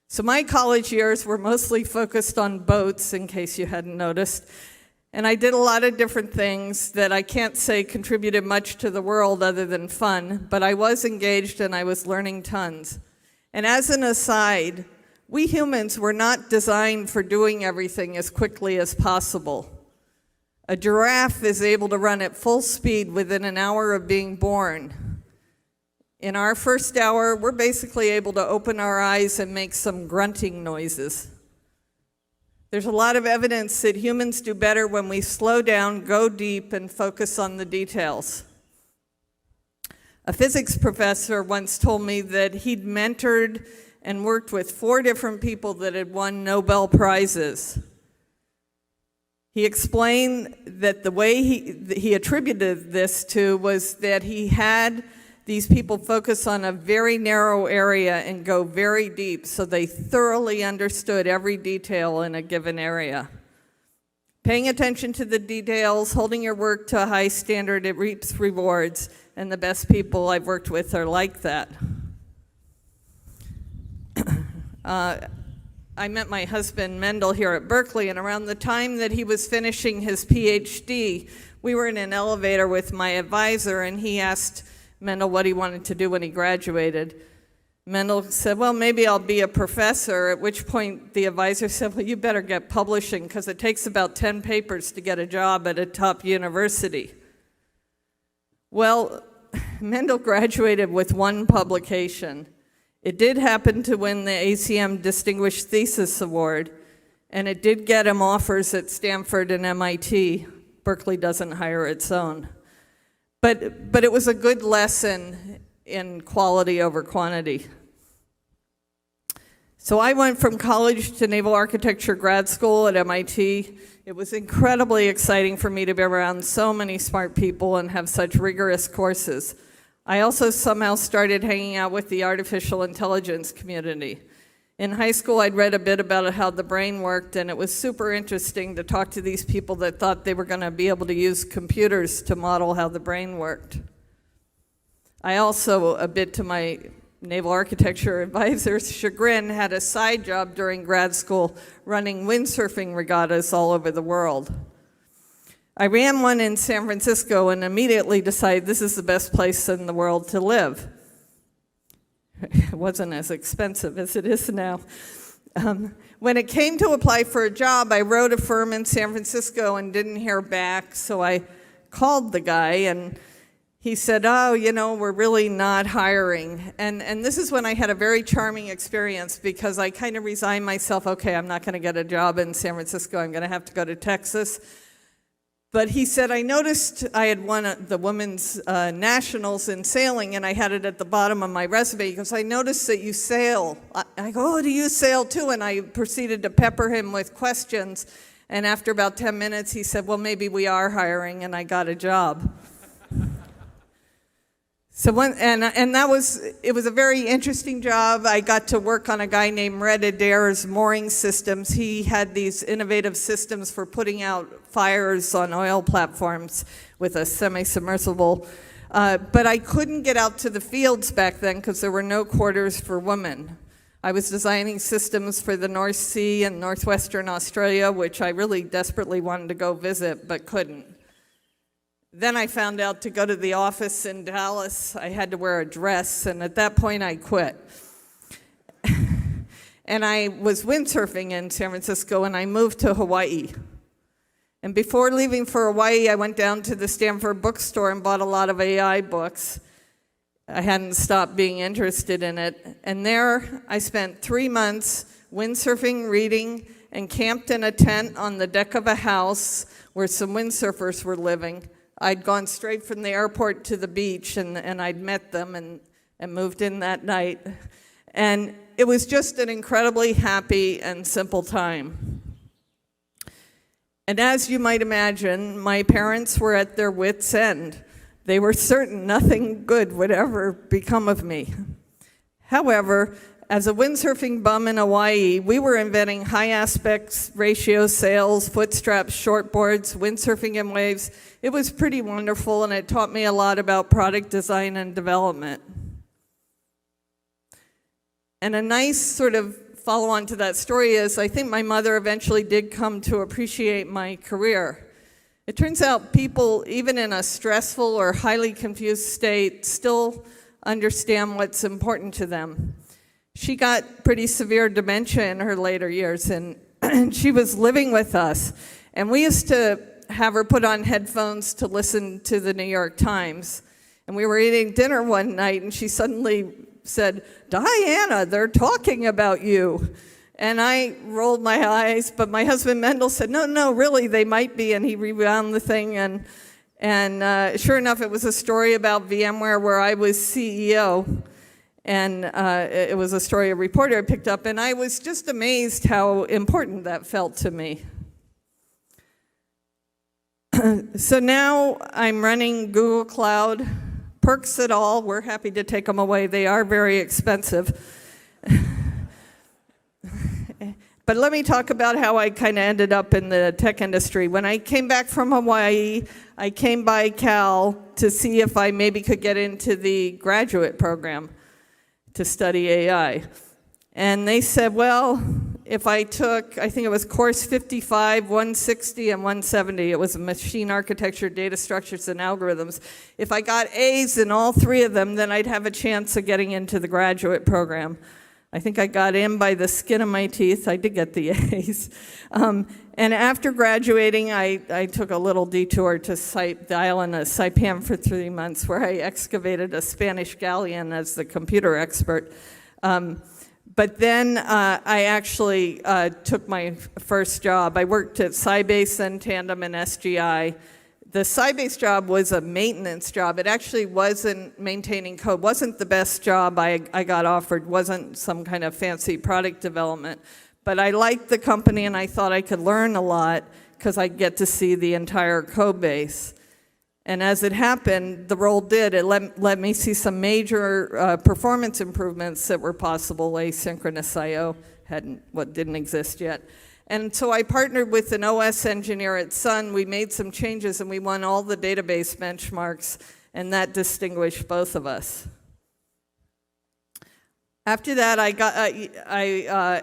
F: So my college years were mostly focused on boats, in case you hadn't noticed, And I did a lot of different things that I can't say contributed much to the world other than fun, but I was engaged and I was learning tons. And as an aside, we humans were not designed for doing everything as quickly as possible. A giraffe is able to run at full speed within an hour of being born. In our first hour, we're basically able to open our eyes and make some grunting noises. There's a lot of evidence that humans do better when we slow down, go deep, and focus on the details. A physics professor once told me that he'd mentored and worked with 4 different people that had won Nobel Prizes. He explained that the way he attributed this to was that he had these people focus on a very narrow area and go very deep so they thoroughly understood every detail in a given area. Paying attention to the details, holding your work to a high standard, it reaps rewards, and the best people I've worked with are like that. I met my husband, Mendel, here at Berkeley, and around the time that he was finishing his PhD, we were in an elevator with my advisor, and he asked Mendel what he wanted to do when he graduated. Mendel said, well, maybe I'll be a professor, at which point the advisor said, well, you better get publishing, because it takes about 10 papers to get a job at a top university. Well, Mendel graduated with 1 publication. It did happen to win the ACM Distinguished Thesis Award, and it did get him offers at Stanford and MIT. Berkeley doesn't hire its own. But it was a good lesson in quality over quantity. So I went from college to naval architecture grad school at MIT. It was incredibly exciting for me to be around so many smart people and have such rigorous courses. I also somehow started hanging out with the artificial intelligence community. In high school, I'd read a bit about how the brain worked, and it was super interesting to talk to these people that thought they were going to be able to use computers to model how the brain worked. I also, a bit to my naval architecture advisor's chagrin, had a side job during grad school running windsurfing regattas all over the world. I ran one in San Francisco and immediately decided this is the best place in the world to live. It wasn't as expensive as it is now. When it came to apply for a job, I wrote a firm in San Francisco and didn't hear back, so I called the guy, and he said, oh, we're really not hiring. And this is when I had a very charming experience, because I kind of resigned myself, okay, I'm not going to get a job in San Francisco, I'm going to have to go to Texas. But he said, I noticed I had won the women's nationals in sailing, and I had it at the bottom of my resume. He goes, I noticed that you sail. I go, oh, do you sail too? And I proceeded to pepper him with questions. And after about 10 minutes, he said, well, maybe we are hiring, and I got a job. So it was a very interesting job. I got to work on a guy named Red Adair's mooring systems. He had these innovative systems for putting out fires on oil platforms with a semi-submersible. But I couldn't get out to the fields back then because there were no quarters for women. I was designing systems for the North Sea and northwestern Australia, which I really desperately wanted to go visit, but couldn't. Then I found out to go to the office in Dallas, I had to wear a dress, and at that point I quit. And I was windsurfing in San Francisco, and I moved to Hawaii. And before leaving for Hawaii, I went down to the Stanford bookstore and bought a lot of AI books. I hadn't stopped being interested in it. And there I spent 3 months windsurfing, reading, and camped in a tent on the deck of a house where some windsurfers were living. I'd gone straight from the airport to the beach, and I'd met them and moved in that night. And it was just an incredibly happy and simple time. And as you might imagine, my parents were at their wits' end. They were certain nothing good would ever become of me. However, as a windsurfing bum in Hawaii, we were inventing high aspect ratio sails, foot straps, shortboards, windsurfing in waves. It was pretty wonderful, and it taught me a lot about product design and development. And a nice sort of follow-on to that story is I think my mother eventually did come to appreciate my career. It turns out people, even in a stressful or highly confused state, still understand what's important to them. She got pretty severe dementia in her later years, and she was living with us. And we used to have her put on headphones to listen to the New York Times. And we were eating dinner one night, and she suddenly said, "Diana, they're talking about you." And I rolled my eyes, but my husband Mendel said, no, really, they might be. And he rewound the thing, and sure enough, it was a story about VMware where I was CEO. And it was a story a reporter had picked up, and I was just amazed how important that felt to me. So now I'm running Google Cloud. Perks at all, we're happy to take them away. They are very expensive. But let me talk about how I kind of ended up in the tech industry. When I came back from Hawaii, I came by Cal to see if I maybe could get into the graduate program to study AI. And they said, well, if I took, I think it was course 55, 160, and 170, it was machine architecture, data structures, and algorithms. If I got A's in all three of them, then I'd have a chance of getting into the graduate program. I think I got in by the skin of my teeth. I did get the A's. And after graduating, I took a little detour to the island of Saipan for 3 months, where I excavated a Spanish galleon as the computer expert. But then I actually took my first job. I worked at Sybase, then Tandem, and SGI. The Sybase job was a maintenance job. It actually wasn't maintaining code, wasn't the best job I got offered, wasn't some kind of fancy product development. But I liked the company, and I thought I could learn a lot because I'd get to see the entire code base. And as it happened, the role did. It let me see some major performance improvements that were possible. Asynchronous I/O didn't exist yet. And so I partnered with an OS engineer at Sun. We made some changes, and we won all the database benchmarks, and that distinguished both of us. After that,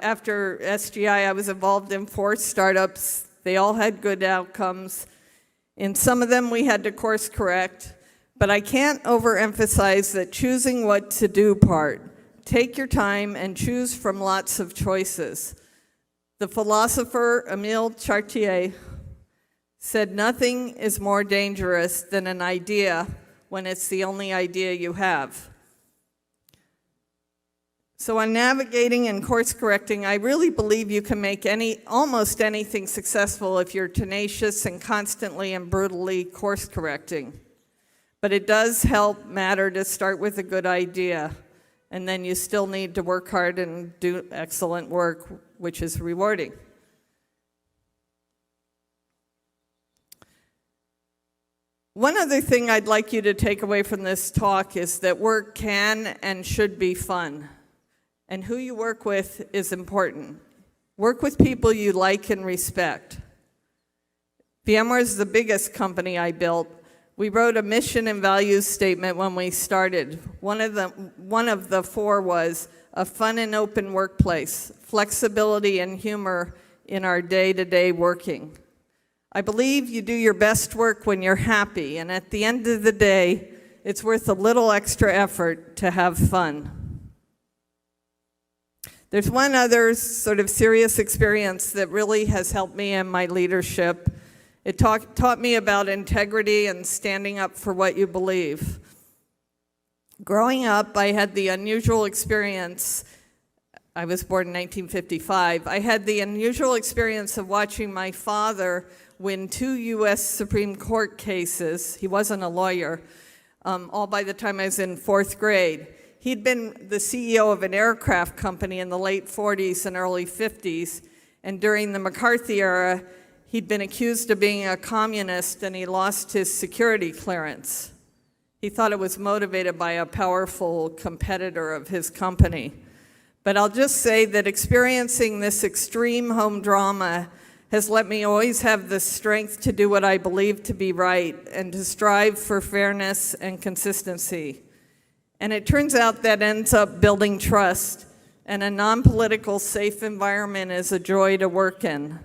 F: after SGI, I was involved in 4 startups. They all had good outcomes. In some of them, we had to course correct, but I can't overemphasize that choosing what to do part. Take your time and choose from lots of choices. The philosopher Émile Chartier said, "Nothing is more dangerous than an idea when it's the only idea you have." So on navigating and course correcting, I really believe you can make almost anything successful if you're tenacious and constantly and brutally course correcting. But it does matter to start with a good idea, and then you still need to work hard and do excellent work, which is rewarding. One other thing I'd like you to take away from this talk is that work can and should be fun. And who you work with is important. Work with people you like and respect. VMware is the biggest company I built. We wrote a mission and values statement when we started. One of the 4 was a fun and open workplace, flexibility and humor in our day-to-day working. I believe you do your best work when you're happy, and at the end of the day, it's worth a little extra effort to have fun. There's one other sort of serious experience that really has helped me in my leadership. It taught me about integrity and standing up for what you believe. Growing up, I had the unusual experience, I was born in 1955, I had the unusual experience of watching my father win 2 U.S. Supreme Court cases. He wasn't a lawyer, all by the time I was in 4th grade. He'd been the CEO of an aircraft company in the late 40s and early 50s, and during the McCarthy era, he'd been accused of being a communist, and he lost his security clearance. He thought it was motivated by a powerful competitor of his company. But I'll just say that experiencing this extreme home drama has let me always have the strength to do what I believe to be right and to strive for fairness and consistency. And it turns out that ends up building trust, and a non-political, safe environment is a joy to work in.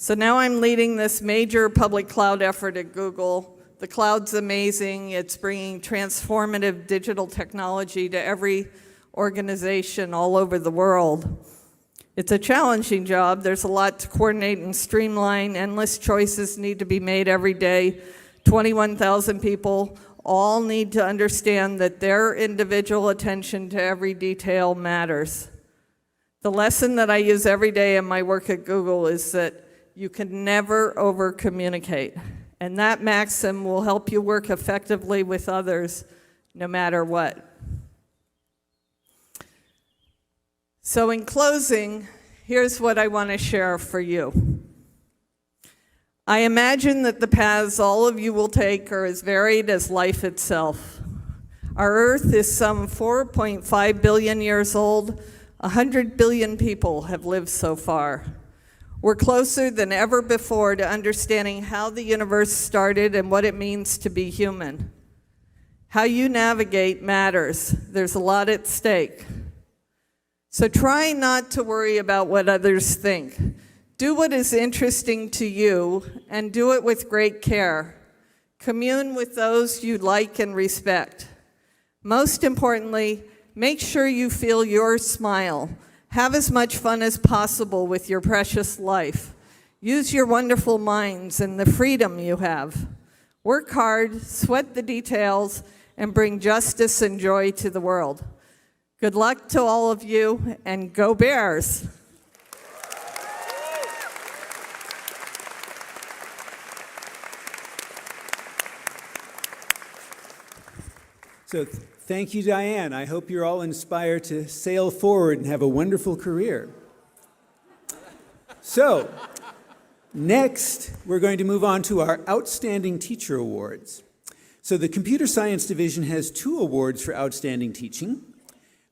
F: So now I'm leading this major public cloud effort at Google. The cloud's amazing. It's bringing transformative digital technology to every organization all over the world. It's a challenging job. There's a lot to coordinate and streamline. Endless choices need to be made every day. 21,000 people all need to understand that their individual attention to every detail matters. The lesson that I use every day in my work at Google is that you can never over-communicate, and that maxim will help you work effectively with others no matter what. So in closing, here's what I want to share for you. I imagine that the paths all of you will take are as varied as life itself. Our Earth is some 4.5 billion years old. 100 billion people have lived so far. We're closer than ever before to understanding how the universe started and what it means to be human. How you navigate matters. There's a lot at stake. So try not to worry about what others think. Do what is interesting to you and do it with great care. Commune with those you like and respect. Most importantly, make sure you feel your smile. Have as much fun as possible with your precious life. Use your wonderful minds and the freedom you have. Work hard, sweat the details, and bring justice and joy to the world. Good luck to all of you, and go Bears!
A: So thank you, Diane. I hope you're all inspired to sail forward and have a wonderful career. So next, we're going to move on to our Outstanding Teacher Awards. So the Computer Science Division has 2 awards for outstanding teaching.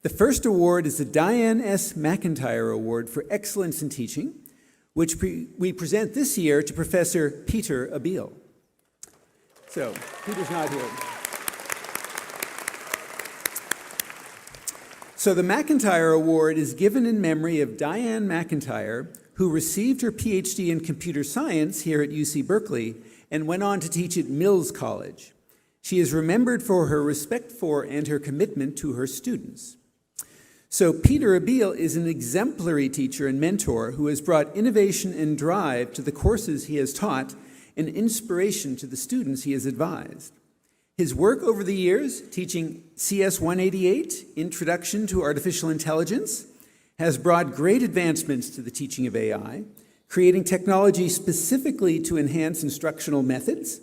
A: The first award is the Diane S. McIntyre Award for Excellence in Teaching, which we present this year to Professor Peter Abil. So Peter's not here. So the McIntyre Award is given in memory of Diane McIntyre, who received her PhD in computer science here at UC Berkeley and went on to teach at Mills College. She is remembered for her respect for and her commitment to her students. So Peter Abil is an exemplary teacher and mentor who has brought innovation and drive to the courses he has taught and inspiration to the students he has advised. His work over the years, teaching CS 188, Introduction to Artificial Intelligence, has brought great advancements to the teaching of AI, creating technology specifically to enhance instructional methods.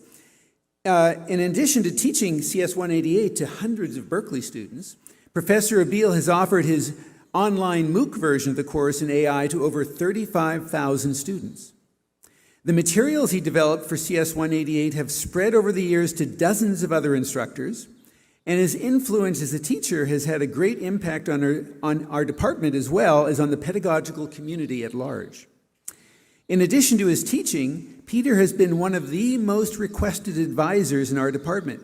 A: In addition to teaching CS 188 to hundreds of Berkeley students, Professor Abil has offered his online MOOC version of the course in AI to over 35,000 students. The materials he developed for CS 188 have spread over the years to dozens of other instructors, and his influence as a teacher has had a great impact on our department as well as on the pedagogical community at large. In addition to his teaching, Peter has been one of the most requested advisors in our department.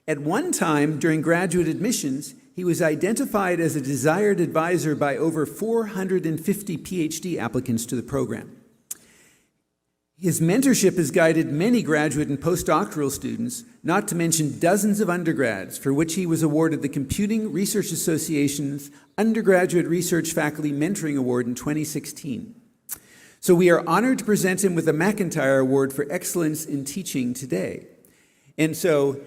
A: At one time, during graduate admissions, he was identified as a desired advisor by over 450 PhD applicants to the program. His mentorship has guided many graduate and postdoctoral students, not to mention dozens of undergrads, for which he was awarded the Computing Research Association's Undergraduate Research Faculty Mentoring Award in 2016. So we are honored to present him with the McIntyre Award for Excellence in Teaching today. And so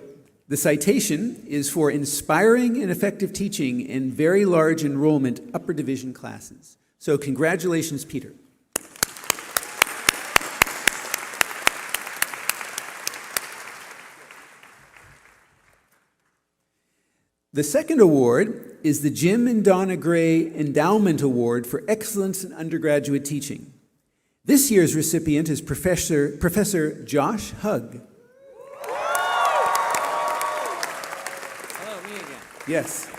A: the citation is for inspiring and effective teaching in very large enrollment upper division classes. So congratulations, Peter. The second award is the Jim and Donna Gray Endowment Award for Excellence in Undergraduate Teaching. This year's recipient is Professor Josh Hugg.
E: Hello, me again.
A: Yes.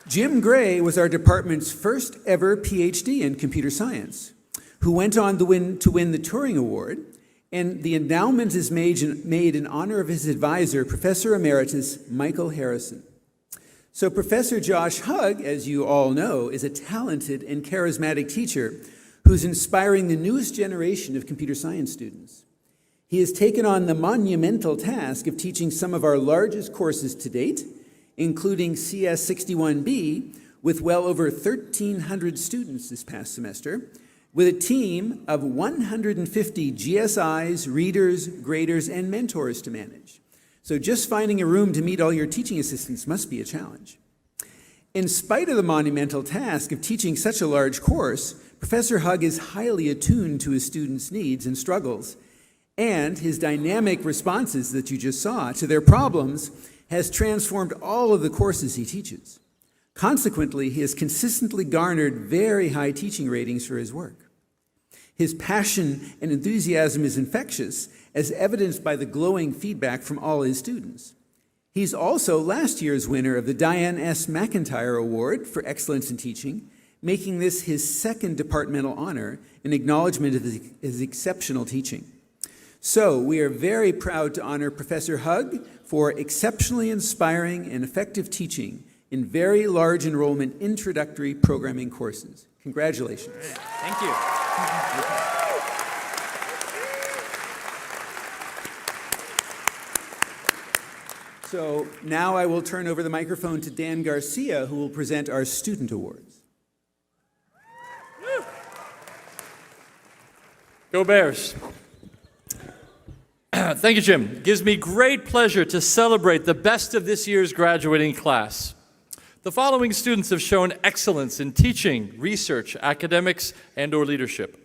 A: Jim Gray was our department's first ever PhD in computer science, who went on to win the Turing Award, and the endowment is made in honor of his advisor, Professor Emeritus Michael Harrison. So Professor Josh Hugg, as you all know, is a talented and charismatic teacher who's inspiring the newest generation of computer science students. He has taken on the monumental task of teaching some of our largest courses to date, including CS61B, with well over 1,300 students this past semester, with a team of 150 GSIs, readers, graders, and mentors to manage. So just finding a room to meet all your teaching assistants must be a challenge. In spite of the monumental task of teaching such a large course, Professor Hug is highly attuned to his students' needs and struggles, and his dynamic responses that you just saw to their problems has transformed all of the courses he teaches. Consequently, he has consistently garnered very high teaching ratings for his work. His passion and enthusiasm is infectious, as evidenced by the glowing feedback from all his students. He's also last year's winner of the Diane S. McIntyre Award for Excellence in Teaching, making this his second departmental honor in acknowledgement of his exceptional teaching. So we are very proud to honor Professor Hug for exceptionally inspiring and effective teaching in very large enrollment introductory programming courses. Congratulations.
E: Thank you.
A: So now I will turn over the microphone to Dan Garcia, who will present our student awards.
G: Go Bears. Thank you, Jim. It gives me great pleasure to celebrate the best of this year's graduating class. The following students have shown excellence in teaching, research, academics, and/or leadership.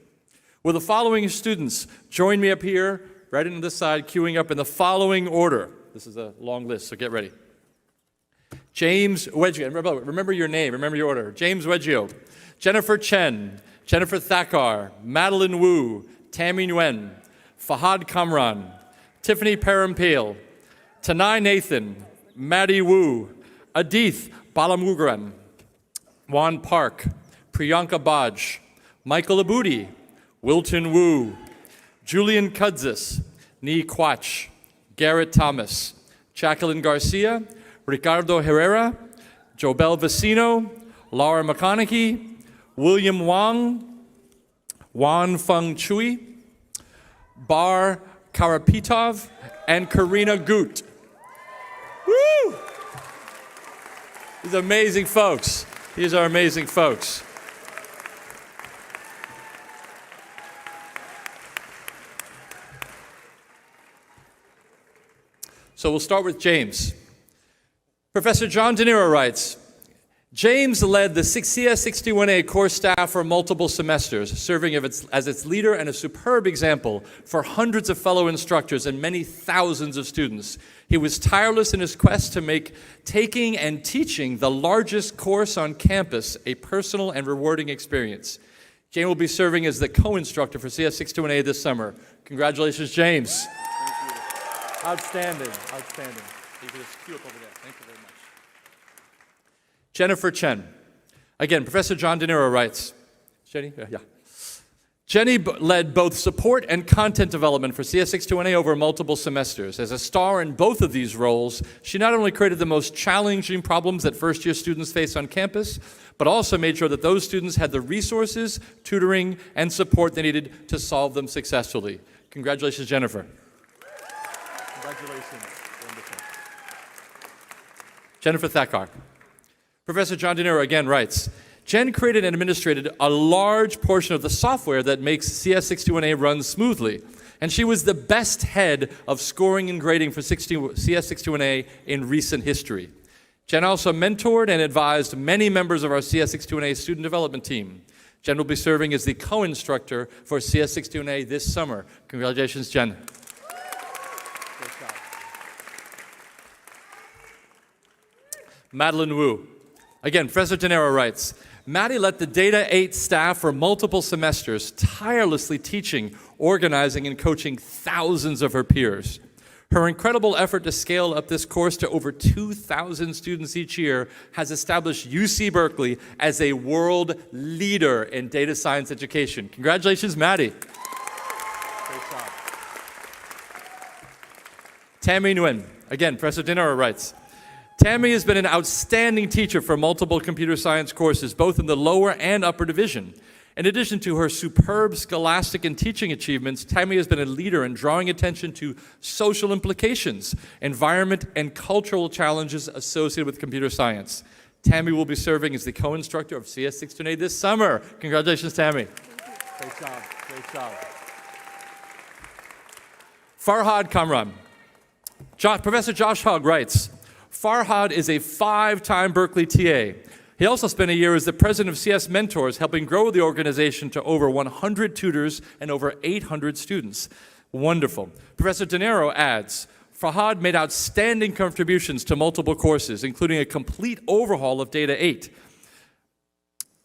G: Will the following students join me up here, right into the side, queuing up in the following order? This is a long list, so get ready. James Weggio, remember your name, remember your order. James Weggio, Jennifer Chen, Jennifer Thakkar, Madeline Wu, Tammy Nguyen, Fahad Kamran, Tiffany Parampil, Tanai Nathan, Maddie Wu, Adith Balamugran, Juan Park, Priyanka Baj, Michael Abudi, Wilton Wu, Julian Kudzis, Nee Quach, Garrett Thomas, Jacqueline Garcia, Ricardo Herrera, Jobel Vecino, Laura McConaughey, William Wang, Juan Feng Chui, Bar Karapitov, and Karina Gut. Woo! These are amazing folks. These are amazing folks. So we'll start with James. Professor John De Niro writes, James led the CS61A core staff for multiple semesters, serving as its leader and a superb example for hundreds of fellow instructors and many thousands of students. He was tireless in his quest to make taking and teaching the largest course on campus a personal and rewarding experience. James will be serving as the co-instructor for CS61A this summer. Congratulations, James. Outstanding, outstanding. You can just queue up over there. Thank you very much. Jennifer Chen. Again, Professor John De Niro writes, Jenny? Yeah. Jenny led both support and content development for CS61A over multiple semesters. As a star in both of these roles, she not only created the most challenging problems that first-year students face on campus, but also made sure that those students had the resources, tutoring, and support they needed to solve them successfully. Congratulations, Jennifer. Congratulations. Wonderful. Jennifer Thakkar. Professor John De Niro again writes, Jen created and administrated a large portion of the software that makes CS61A run smoothly, and she was the best head of scoring and grading for CS61A in recent history. Jen also mentored and advised many members of our CS61A student development team. Jen will be serving as the co-instructor for CS61A this summer. Congratulations, Jen. Madeline Wu. Again, Professor De Niro writes, Maddie led the Data 8 staff for multiple semesters, tirelessly teaching, organizing, and coaching thousands of her peers. Her incredible effort to scale up this course to over 2,000 students each year has established UC Berkeley as a world leader in data science education. Congratulations, Maddie. Great job. Tammy Nguyen. Again, Professor De Niro writes, Tammy has been an outstanding teacher for multiple computer science courses, both in the lower and upper division. In addition to her superb scholastic and teaching achievements, Tammy has been a leader in drawing attention to social implications, environment, and cultural challenges associated with computer science. Tammy will be serving as the co-instructor of CS 628 this summer. Congratulations, Tammy. Great job, great job. Farhad Kamran. Professor Josh Hogg writes, Farhad is a 5-time Berkeley TA. He also spent a year as the president of CS Mentors, helping grow the organization to over 100 tutors and over 800 students. Wonderful. Professor De Niro adds, Farhad made outstanding contributions to multiple courses, including a complete overhaul of Data 8.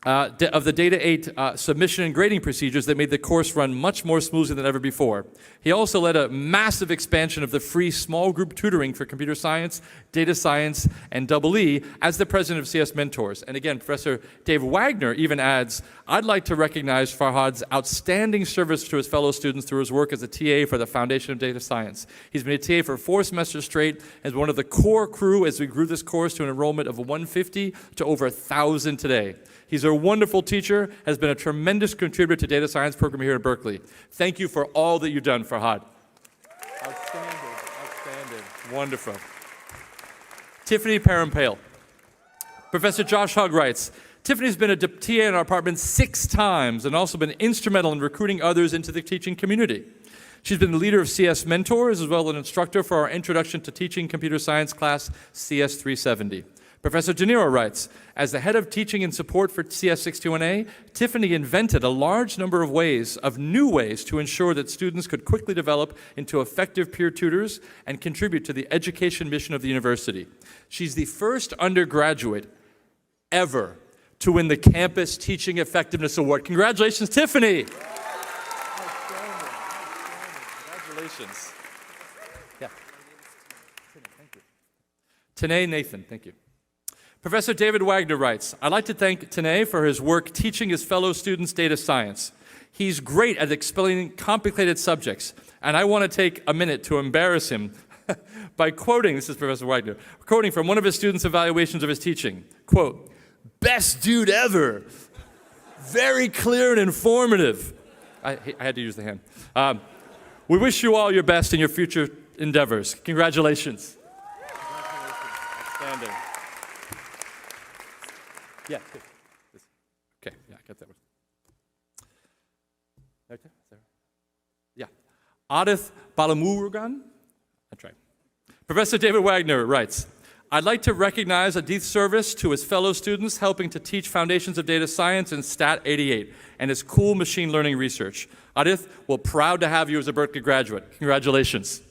G: Of the Data 8 submission and grading procedures that made the course run much more smoothly than ever before. He also led a massive expansion of the free small group tutoring for computer science, data science, and EE as the president of CS Mentors. And again, Professor Dave Wagner even adds, I'd like to recognize Farhad's outstanding service to his fellow students through his work as a TA for the Foundation of Data Science. He's been a TA for 4 semesters straight and one of the core crew as we grew this course to an enrollment of 150 to over 1,000 today. He's a wonderful teacher, has been a tremendous contributor to data science program here at Berkeley. Thank you for all that you've done, Farhad. Outstanding, outstanding, wonderful. Tiffany Parampale. Professor Josh Hogg writes, Tiffany's been a TA in our department 6 times and also been instrumental in recruiting others into the teaching community. She's been the leader of CS Mentors as well as an instructor for our Introduction to Teaching Computer Science class, CS 370. Professor De Niro writes, as the head of teaching and support for CS 621A, Tiffany invented a large number of new ways to ensure that students could quickly develop into effective peer tutors and contribute to the education mission of the university. She's the first undergraduate ever to win the Campus Teaching Effectiveness Award. Congratulations, Tiffany! Congratulations. Yeah. Thank you. Tanae Nathan, thank you. Professor David Wagner writes, I'd like to thank Tanae for his work teaching his fellow students data science. He's great at explaining complicated subjects, and I want to take a minute to embarrass him by quoting, this is Professor Wagner, quoting from one of his students' evaluations of his teaching, quote, best dude ever, very clear and informative. I had to use the hand. We wish you all your best in your future endeavors. Congratulations. Outstanding. Yeah, good. Okay, yeah, I got that one. Right there? Yeah. Adith Balamurugan? That's right. Professor David Wagner writes, I'd like to recognize Adith's service to his fellow students helping to teach foundations of data science and Stat 88 and his cool machine learning research. Adith, we're proud to have you as a Berkeley graduate. Congratulations.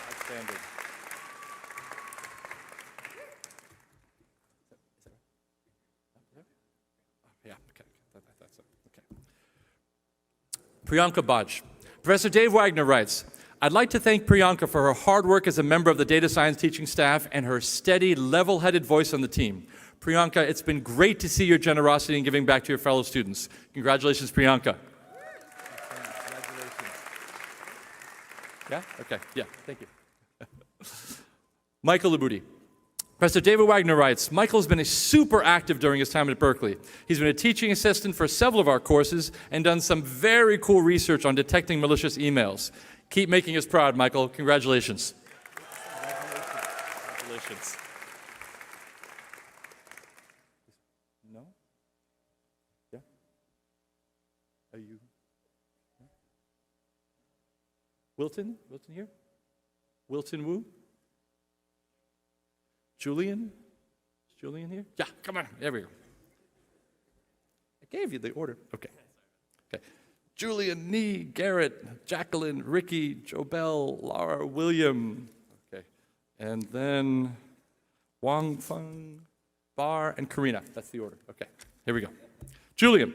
G: Outstanding. Yeah, okay. That's it. Okay. Priyanka Baj. Professor Dave Wagner writes, I'd like to thank Priyanka for her hard work as a member of the data science teaching staff and her steady, level-headed voice on the team. Priyanka, it's been great to see your generosity in giving back to your fellow students. Congratulations, Priyanka. Congratulations. Yeah? Okay. Yeah, thank you. Michael Labudi. Professor David Wagner writes, Michael's been super active during his time at Berkeley. He's been a teaching assistant for several of our courses and done some very cool research on detecting malicious emails. Keep making us proud, Michael. Congratulations. Congratulations. No? Yeah? Are you? Wilton? Wilton here? Wilton Wu? Julian? Is Julian here? Yeah, come on. There we go. I gave you the order. Okay. Okay. Julian, Nee, Garrett, Jacqueline, Ricky, Jobel, Laura, William. Okay. And then Wang Feng, Bar, and Karina. That's the order. Okay. Here we go. Julian.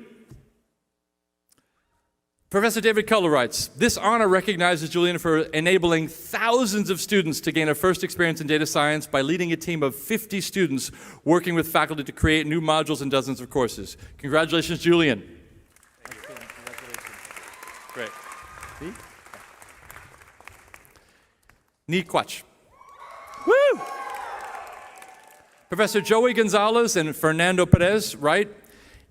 G: Professor David Keller writes, this honor recognizes Julian for enabling thousands of students to gain a first experience in data science by leading a team of 50 students working with faculty to create new modules and dozens of courses. Congratulations, Julian. Great. Nee Quach. Woo! Professor Joey Gonzalez and Fernando Perez write,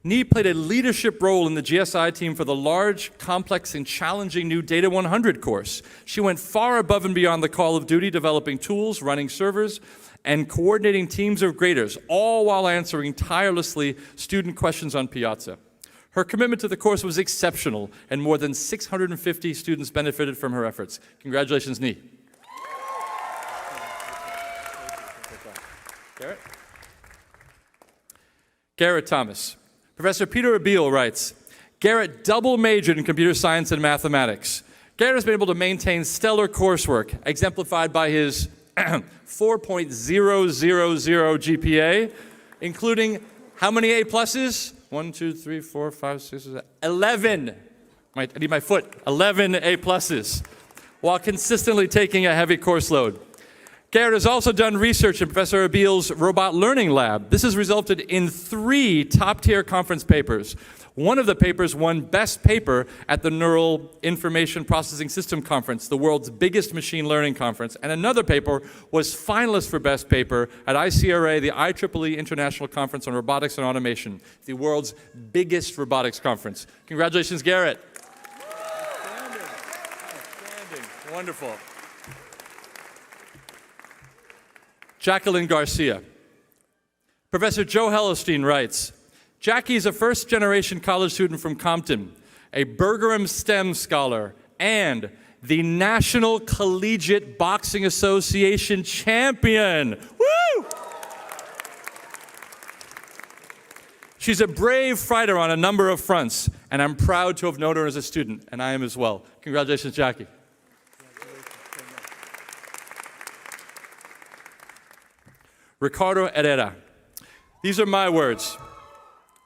G: Nee played a leadership role in the GSI team for the large, complex, and challenging new Data 100 course. She went far above and beyond the call of duty, developing tools, running servers, and coordinating teams of graders, all while answering tirelessly student questions on Piazza. Her commitment to the course was exceptional, and more than 650 students benefited from her efforts. Congratulations, Nee. Garrett Thomas. Professor Peter Abeel writes, Garrett double majored in computer science and mathematics. Garrett has been able to maintain stellar coursework, exemplified by his 4.000 GPA, including how many A pluses? 1, 2, 3, 4, 5, 6, 7, 11. I need my foot. 11 A pluses, while consistently taking a heavy course load. Garrett has also done research in Professor Abeel's Robot Learning Lab. This has resulted in 3 top-tier conference papers. One of the papers won Best Paper at the Neural Information Processing System Conference, the world's biggest machine learning conference. And another paper was finalist for Best Paper at ICRA, the IEEE International Conference on Robotics and Automation, the world's biggest robotics conference. Congratulations, Garrett. Outstanding. Outstanding. Wonderful. Jacqueline Garcia. Professor Joe Hellestein writes, Jackie is a first-generation college student from Compton, a Bergeron STEM scholar, and the National Collegiate Boxing Association champion. Woo! She's a brave fighter on a number of fronts, and I'm proud to have known her as a student, and I am as well. Congratulations, Jackie. Ricardo Herrera. These are my words.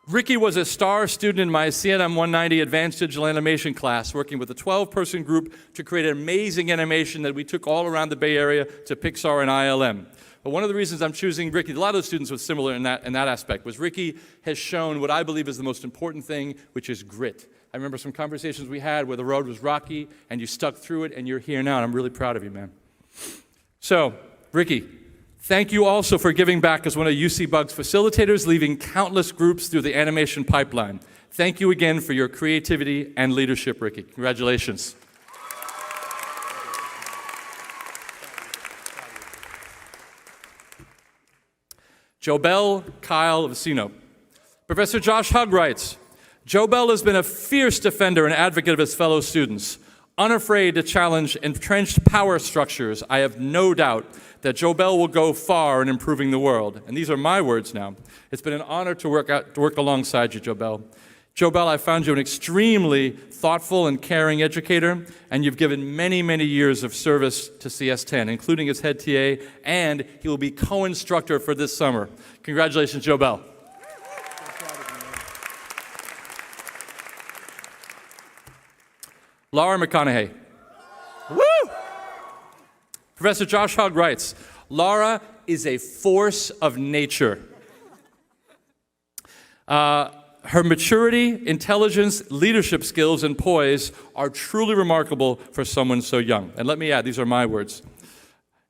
G: Ricky was a star student in my CNM 190 Advanced Digital Animation class, working with a 12-person group to create an amazing animation that we took all around the Bay Area to Pixar and ILM. But one of the reasons I'm choosing Ricky, a lot of the students were similar in that aspect, was Ricky has shown what I believe is the most important thing, which is grit. I remember some conversations we had where the road was rocky, and you stuck through it, and you're here now, and I'm really proud of you, man. So, Ricky, thank you also for giving back as one of UC Bug's facilitators, leading countless groups through the animation pipeline. Thank you again for your creativity and leadership, Ricky. Congratulations. Jobel Kyle Vicino. Professor Josh Hugg writes, Jobel has been a fierce defender and advocate of his fellow students. Unafraid to challenge entrenched power structures, I have no doubt that Jobel will go far in improving the world. And these are my words now. It's been an honor to work alongside you, Jobel. Jobel, I found you an extremely thoughtful and caring educator, and you've given many, many years of service to CS10, including as head TA, and he will be co-instructor for this summer. Congratulations, Jobel. Laura McConaughey. Woo! Professor Josh Hogg writes, Laura is a force of nature. Her maturity, intelligence, leadership skills, and poise are truly remarkable for someone so young. And let me add, these are my words.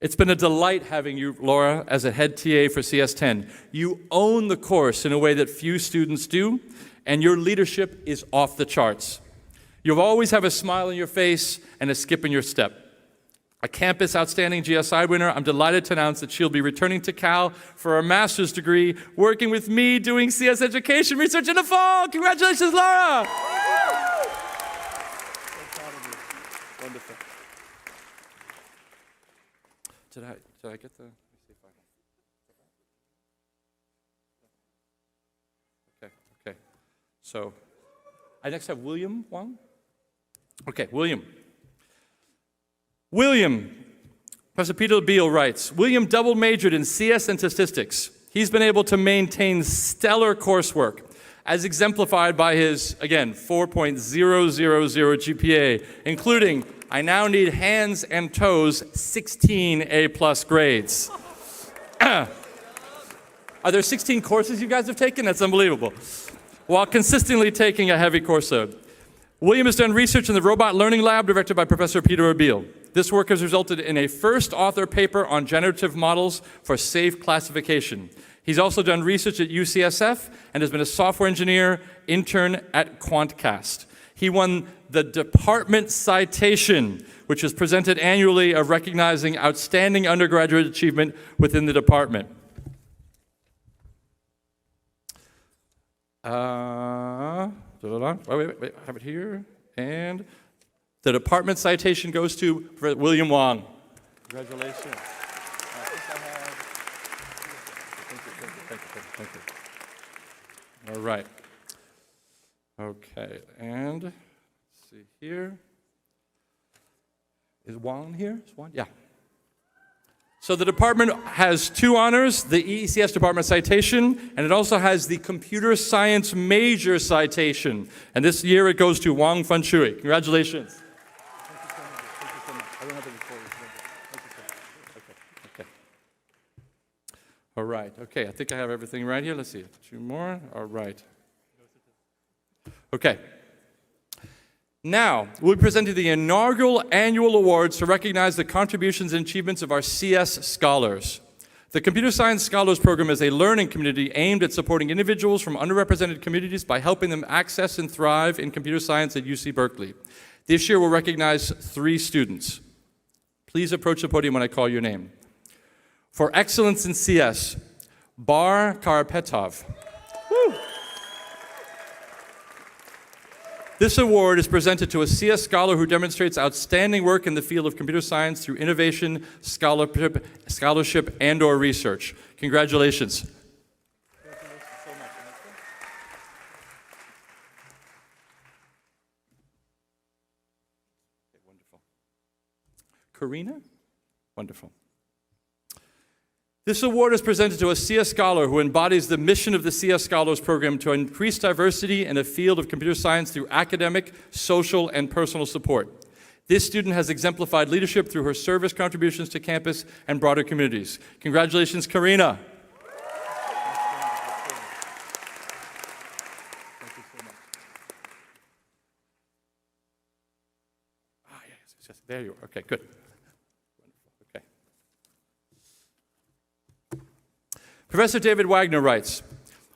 G: It's been a delight having you, Laura, as a head TA for CS10. You own the course in a way that few students do, and your leadership is off the charts. You'll always have a smile on your face and a skip in your step. A campus outstanding GSI winner, I'm delighted to announce that she'll be returning to Cal for her master's degree, working with me doing CS education research in the fall. Congratulations, Laura! Wonderful. Did I get the? Let me see if I can. Okay. So, I next have William Wang. Okay, William, Professor Peter Beal writes, William double majored in CS and statistics. He's been able to maintain stellar coursework, as exemplified by his, again, 4.000 GPA, including, I now need hands and toes, 16 A+ grades. Are there 16 courses you guys have taken? That's unbelievable. While consistently taking a heavy course load. William has done research in the Robot Learning Lab directed by Professor Peter Abeel. This work has resulted in a first author paper on generative models for safe classification. He's also done research at UCSF and has been a software engineer intern at Quantcast. He won the Department Citation, which is presented annually of recognizing outstanding undergraduate achievement within the department. Wait, I have it here. And the Department Citation goes to William Wong. Congratulations. Thank you. All right. Okay, and let's see here. Is Wong here? Is Wong? Yeah. So the department has 2 honors, the EECS Department Citation, and it also has the Computer Science Major Citation. And this year it goes to Wong Fun Shui. Congratulations. Thank you so much. Thank you so much. I don't have any photos. Thank you so much. Okay. All right. Okay, I think I have everything right here. Let's see. 2 more. All right. Okay. Now, we'll be presenting the inaugural annual awards to recognize the contributions and achievements of our CS scholars. The Computer Science Scholars Program is a learning community aimed at supporting individuals from underrepresented communities by helping them access and thrive in computer science at UC Berkeley. This year, we'll recognize 3 students. Please approach the podium when I call your name. For excellence in CS, Bar Karapetov. Woo. This award is presented to a CS scholar who demonstrates outstanding work in the field of computer science through innovation, scholarship, and/or research. Congratulations. Congratulations so much. Okay, wonderful. Karina? Wonderful. This award is presented to a CS scholar who embodies the mission of the CS Scholars Program to increase diversity in the field of computer science through academic, social, and personal support. This student has exemplified leadership through her service contributions to campus and broader communities. Congratulations, Karina. Thank you so much. Yes, there you are. Okay, good. Professor David Wagner writes,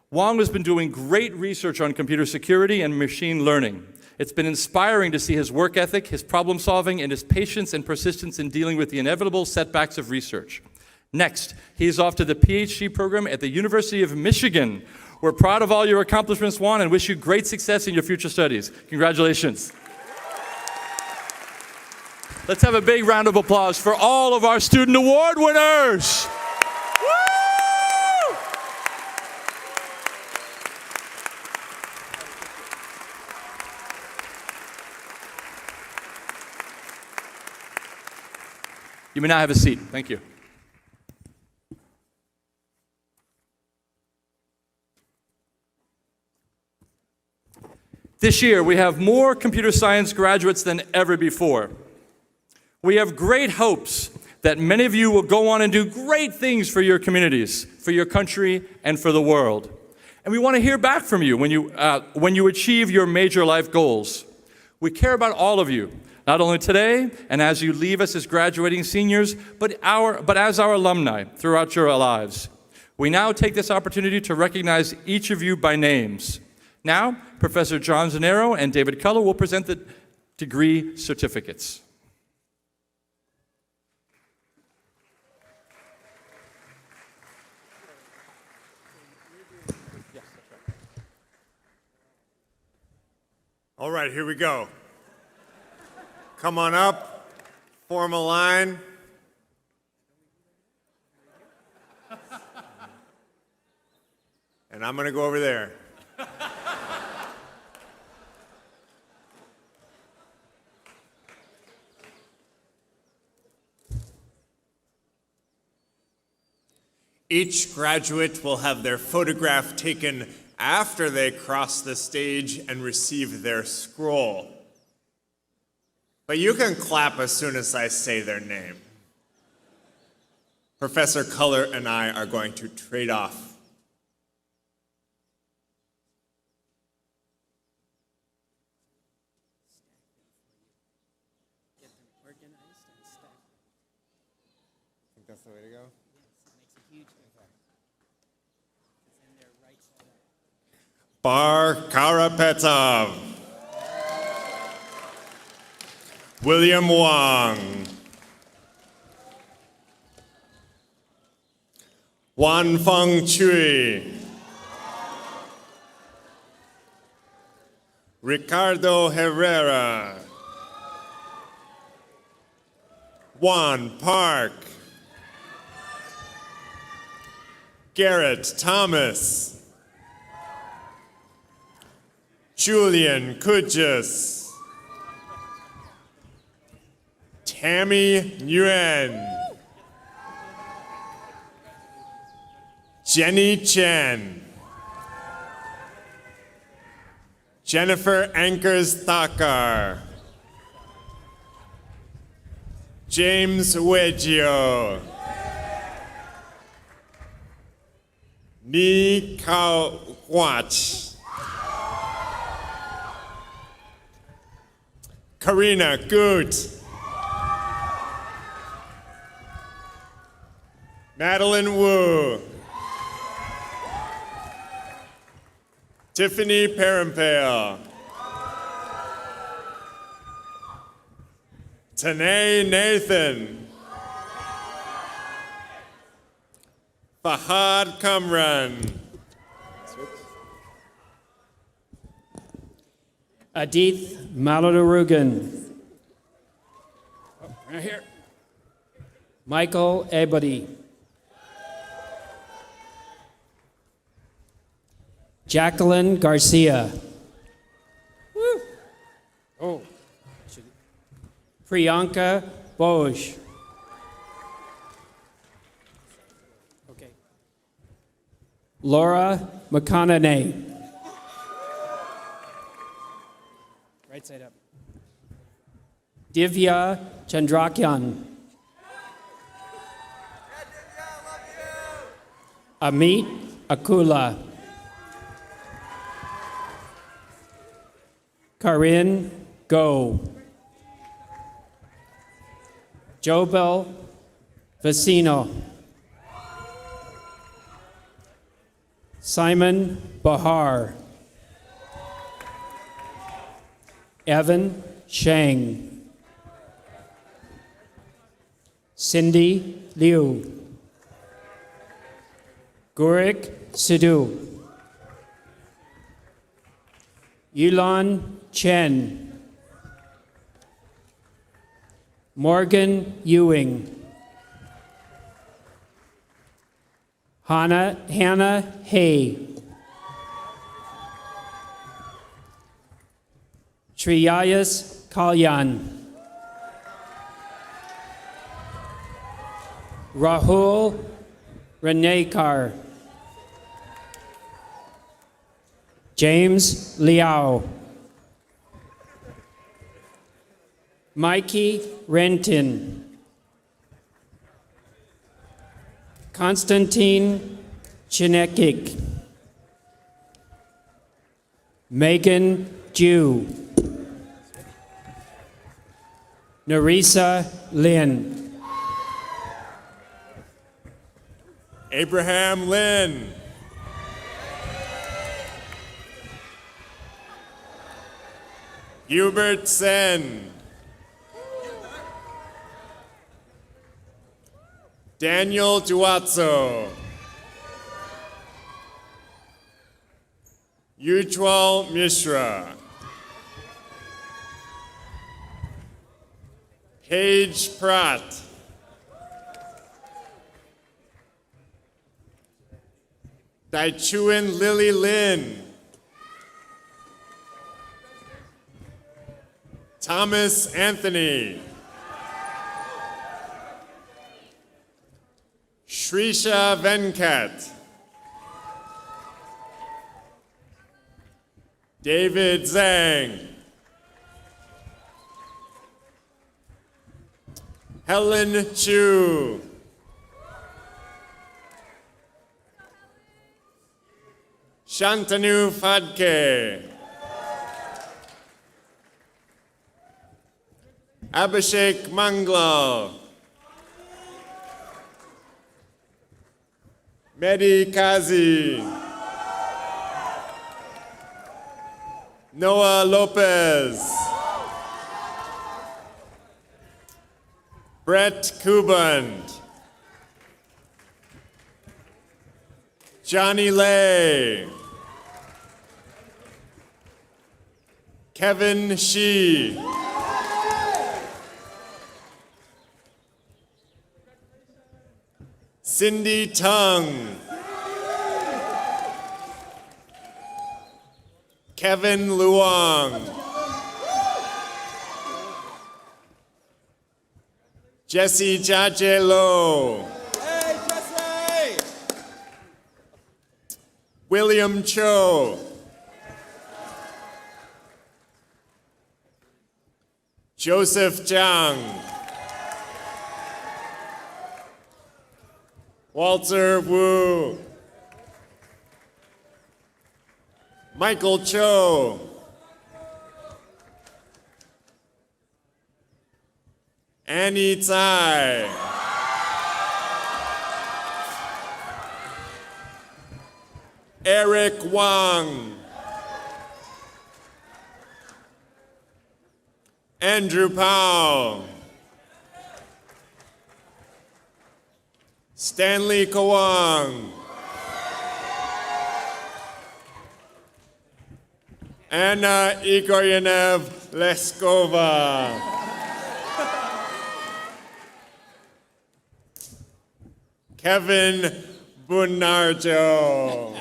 G: Wong has been doing great research on computer security and machine learning. It's been inspiring to see his work ethic, his problem solving, and his patience and persistence in dealing with the inevitable setbacks of research. Next, he is off to the PhD program at the University of Michigan. We're proud of all your accomplishments, Wong, and wish you great success in your future studies. Congratulations. Let's have a big round of applause for all of our student award winners. You may now have a seat. Thank you. This year, we have more computer science graduates than ever before. We have great hopes that many of you will go on and do great things for your communities, for your country, and for the world. And we want to hear back from you when you achieve your major life goals. We care about all of you. Not only today and as you leave us as graduating seniors, but as our alumni throughout your lives. We now take this opportunity to recognize each of you by names. Now, Professor John Zanero and David Culler will present the degree certificates.
H: All right, here we go. Come on up, form a line. And I'm going to go over there. Each graduate will have their photograph taken after they cross the stage and receive their scroll. But you can clap as soon as I say their name. Professor Culler and I are going to trade off.
I: Get them organized and stacked.
H: Think that's the way to go?
I: Yes, it makes a huge impact.
H: Bar Karapetov. William Wong. Wan Feng Chui. Ricardo Herrera. Juan Park. Garrett Thomas. Julian Kudjus. Tammy Nguyen. Jenny Chen. Jennifer Ankers Thakkar. James Weggio. Ni Kao Quach. Karina Goot. Madeline Wu. Tiffany Parampale. Tanae Nathan. Fahad Kamran.
I: Adith Maladurugan. Right here. Michael Ebody. Jacqueline Garcia. Woo. Oh. Priyanka Boj. Okay. Laura McConaughey. Right side up. Divya Chandrakyan. Amit Akula. Karin Go. Jobel Vecino. Simon Bahar. Evan Shang. Cindy Liu. Gurik Sidhu. Yulan Chen. Morgan Ewing. Hannah Hay. Triyayas Kalyan. Rahul Renekar. James Liao. Mikey Renton. Konstantin Chinekik. Megan Jew. Narisa Lin.
H: Abraham Lin. Hubert Sen. Daniel Duazzo. Ujwal Mishra. Paige Pratt. Daichuan Lily Lin. Thomas Anthony. Shrisha Venkat. David Zhang. Helen Chu. Shantanu Fadke. Abhishek Manglal. Mehdi Kazi. Noah Lopez. Brett Kuband. Johnny Lay. Kevin Shee. Cindy Tung. Kevin Luong. Jesse Jajelo. Hey, Jesse! William Cho. Joseph Zhang. Walter Wu. Michael Cho. Annie Tsai. Eric Wang. Andrew Powell. Stanley Kawang. Anna Igoryanev Leskova. Kevin Bunarjo.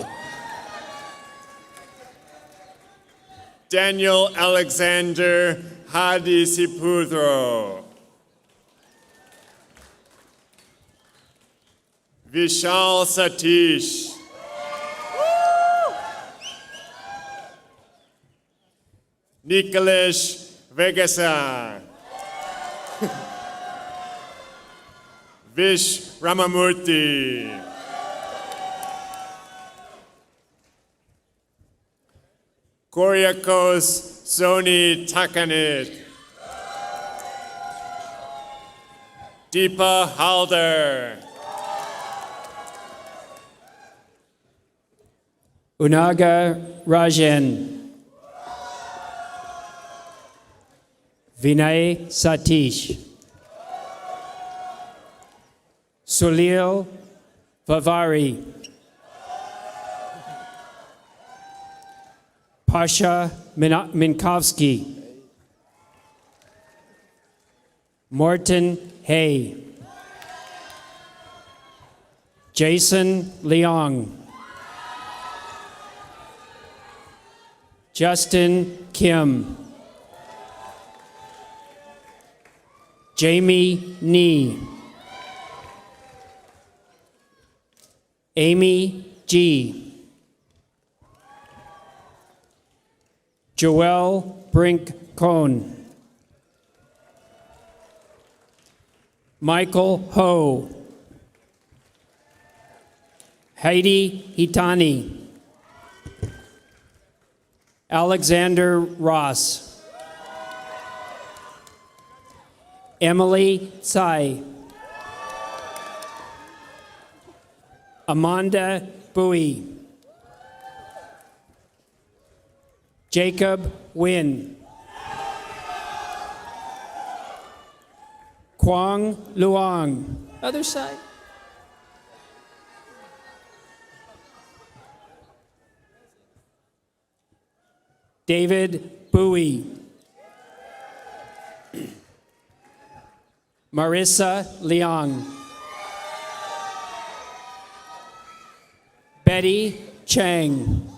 H: Daniel Alexander Hadisipudro. Vishal Satish. Nicholas Vegasa. Vish Ramamurthy. Koryakos Soni Takanit. Deepa Halder.
I: Unaga Rajan. Vinay Satish. Sulil Vavari. Pasha Minkowski. Morton Hay. Jason Leong. Justin Kim. Jamie Nee. Amy G. Joelle Brink Cohn. Michael Ho. Heidi Hitani. Alexander Ross. Emily Tsai. Amanda Bowie. Jacob Wynn. Kwang Luong. Other side. David Bowie. Marissa Leong. Betty Chang.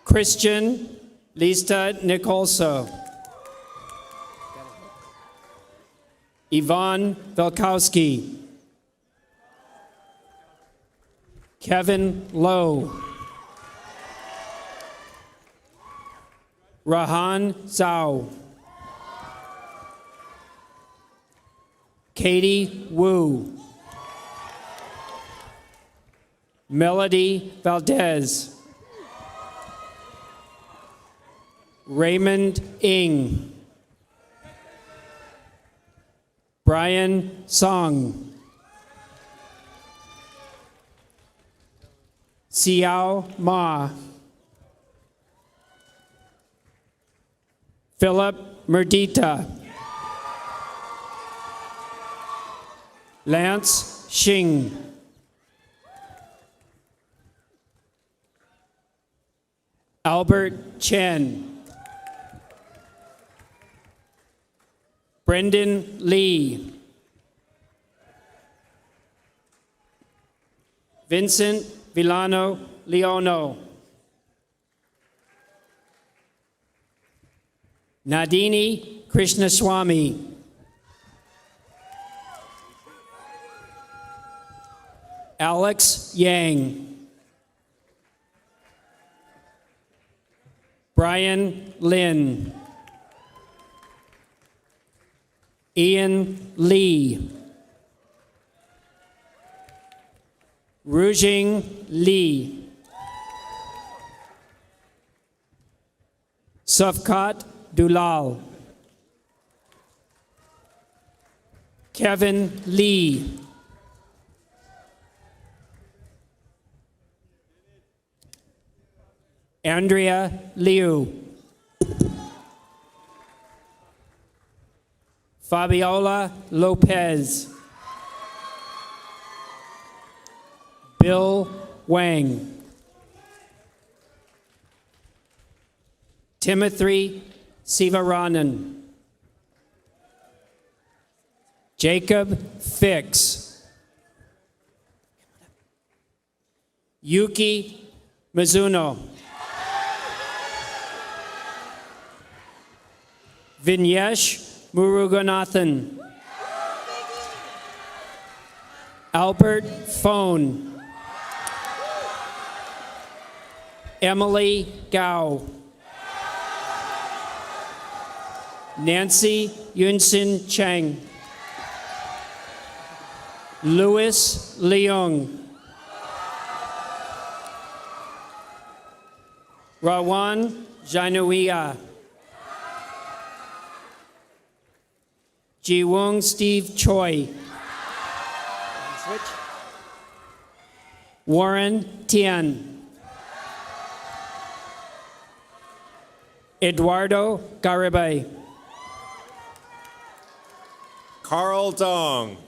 I: Christian Lista Nicolso. Yvonne Velkowski. Kevin Lowe. Rahan Zhao. Katie Wu. Melody Valdez. Raymond Ng. Brian Song. Xiao Ma. Philip Merdita. Lance Xing. Albert Chen. Brendan Lee. Vincent Villano Leono. Nadini Krishnaswamy. Alex Yang. Brian Lin. Ian Lee. Rujing Lee. Safkat Dulal. Kevin Lee. Andrea Liu. Fabiola Lopez. Bill Wang. Timothy Sivaranan. Jacob Fix. Yuki Mizuno. Vinyesh Muruganathan. Albert Phone. Emily Gao. Nancy Yunsin Chang. Louis Leung. Rawan Jainuia. Jiwung Steve Choi. Warren Tian. Eduardo Garibay.
H: Carl Dong.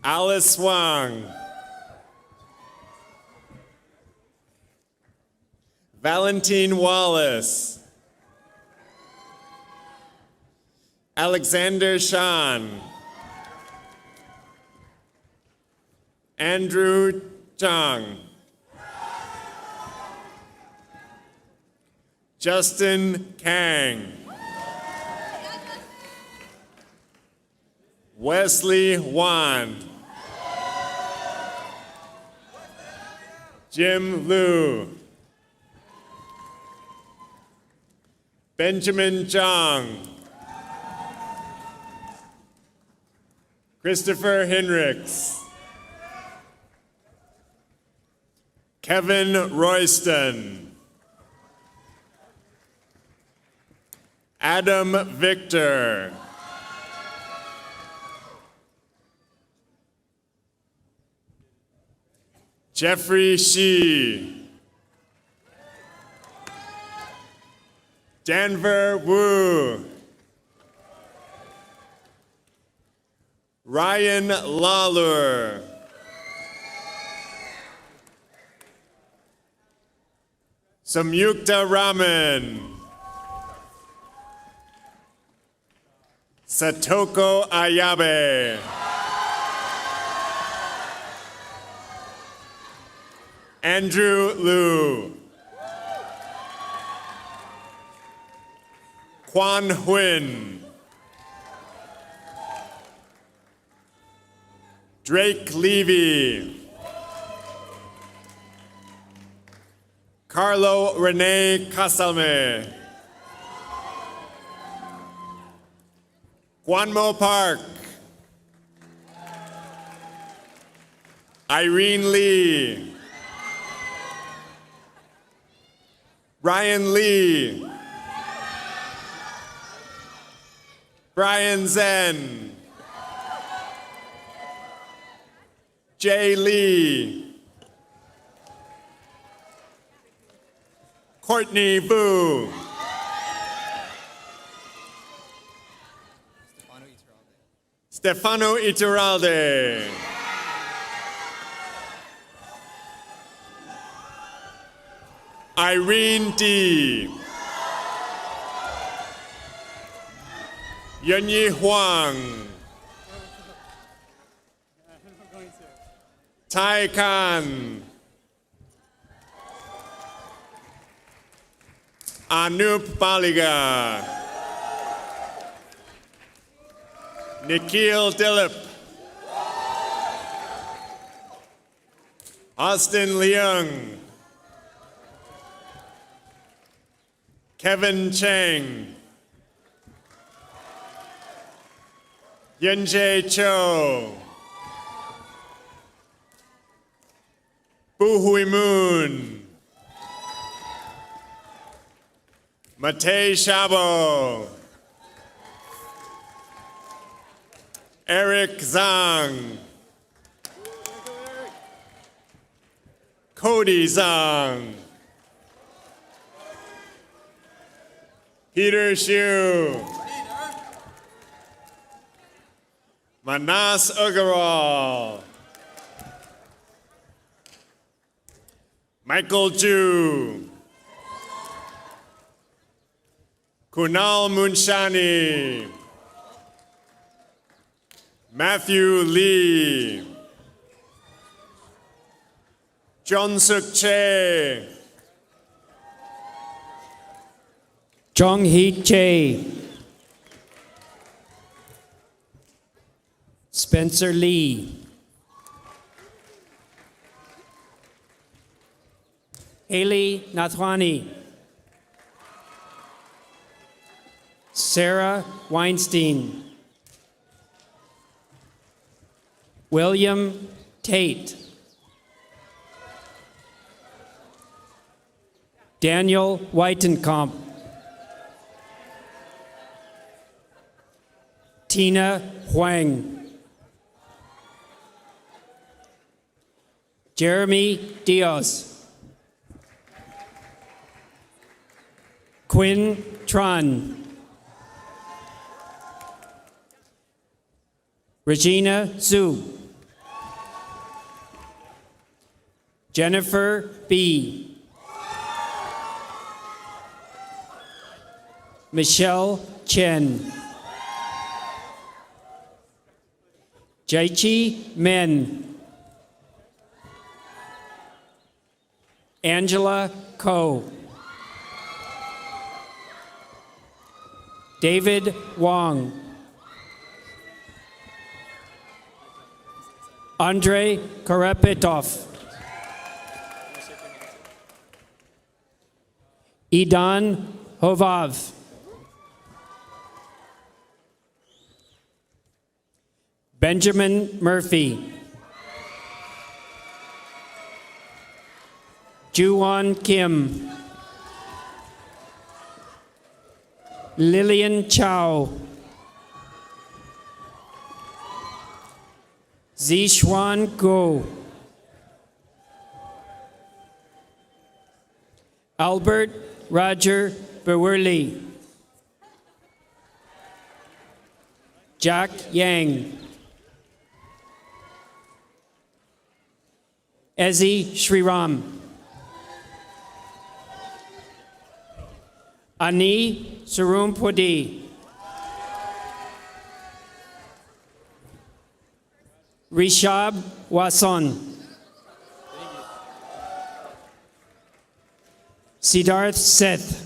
H: Alice Wang. Valentine Wallace. Alexander Shan. Andrew Zhang. Justin Kang. Wesley Wan. Jim Liu. Benjamin Zhang. Christopher Hinrichs. Kevin Royston. Adam Victor. Jeffrey Shi. Denver Wu. Ryan Lalur. Samyukta Raman. Satoko Ayabe. Andrew Liu. Quan Huynh. Drake Levy. Carlo Rene Casalme. Guanmo Park. Irene Lee. Ryan Lee. Brian Zen. Jay Lee. Courtney Boo. Stefano Iturralde. Irene D. Yunyi Huang. Tai Khan. Anup Baliga. Nikhil Dilip. Austin Leung. Kevin Cheng. Yunjae Cho. Bu Hui Moon. Matei Shabo. Eric Zhang. Cody Zhang. Peter Xu. Manas Agarwal. Michael Ju. Kunal Munshani. Matthew Lee. John Suk Che.
I: Jong Hee Che. Spencer Lee. Haley Nathwani. Sarah Weinstein. William Tate. Daniel Whitenkamp. Tina Huang. Jeremy Diaz. Quinn Tran. Regina Zhu. Jennifer B. Michelle Chen. Jaichi Men. Angela Ko. David Wong. Andrei Karapetov. Idan Hovav. Benjamin Murphy. Juwon Kim. Lillian Chow. Zishuan Go. Albert Roger Bewerley. Jack Yang. Ezzy Shriram. Ani Sarumpudi. Rishab Wason. Siddharth Seth.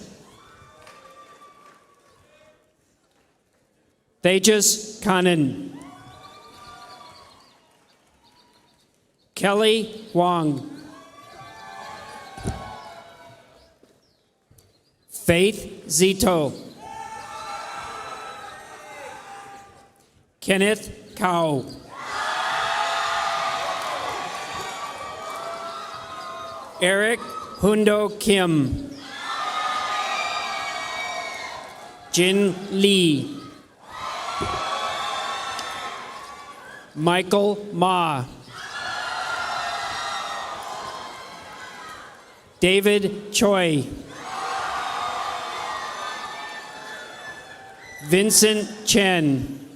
I: Tejas Kanan. Kelly Wong. Faith Zito. Kenneth Cow. Eric Hundo Kim. Jin Lee. Michael Ma. David Choi. Vincent Chen.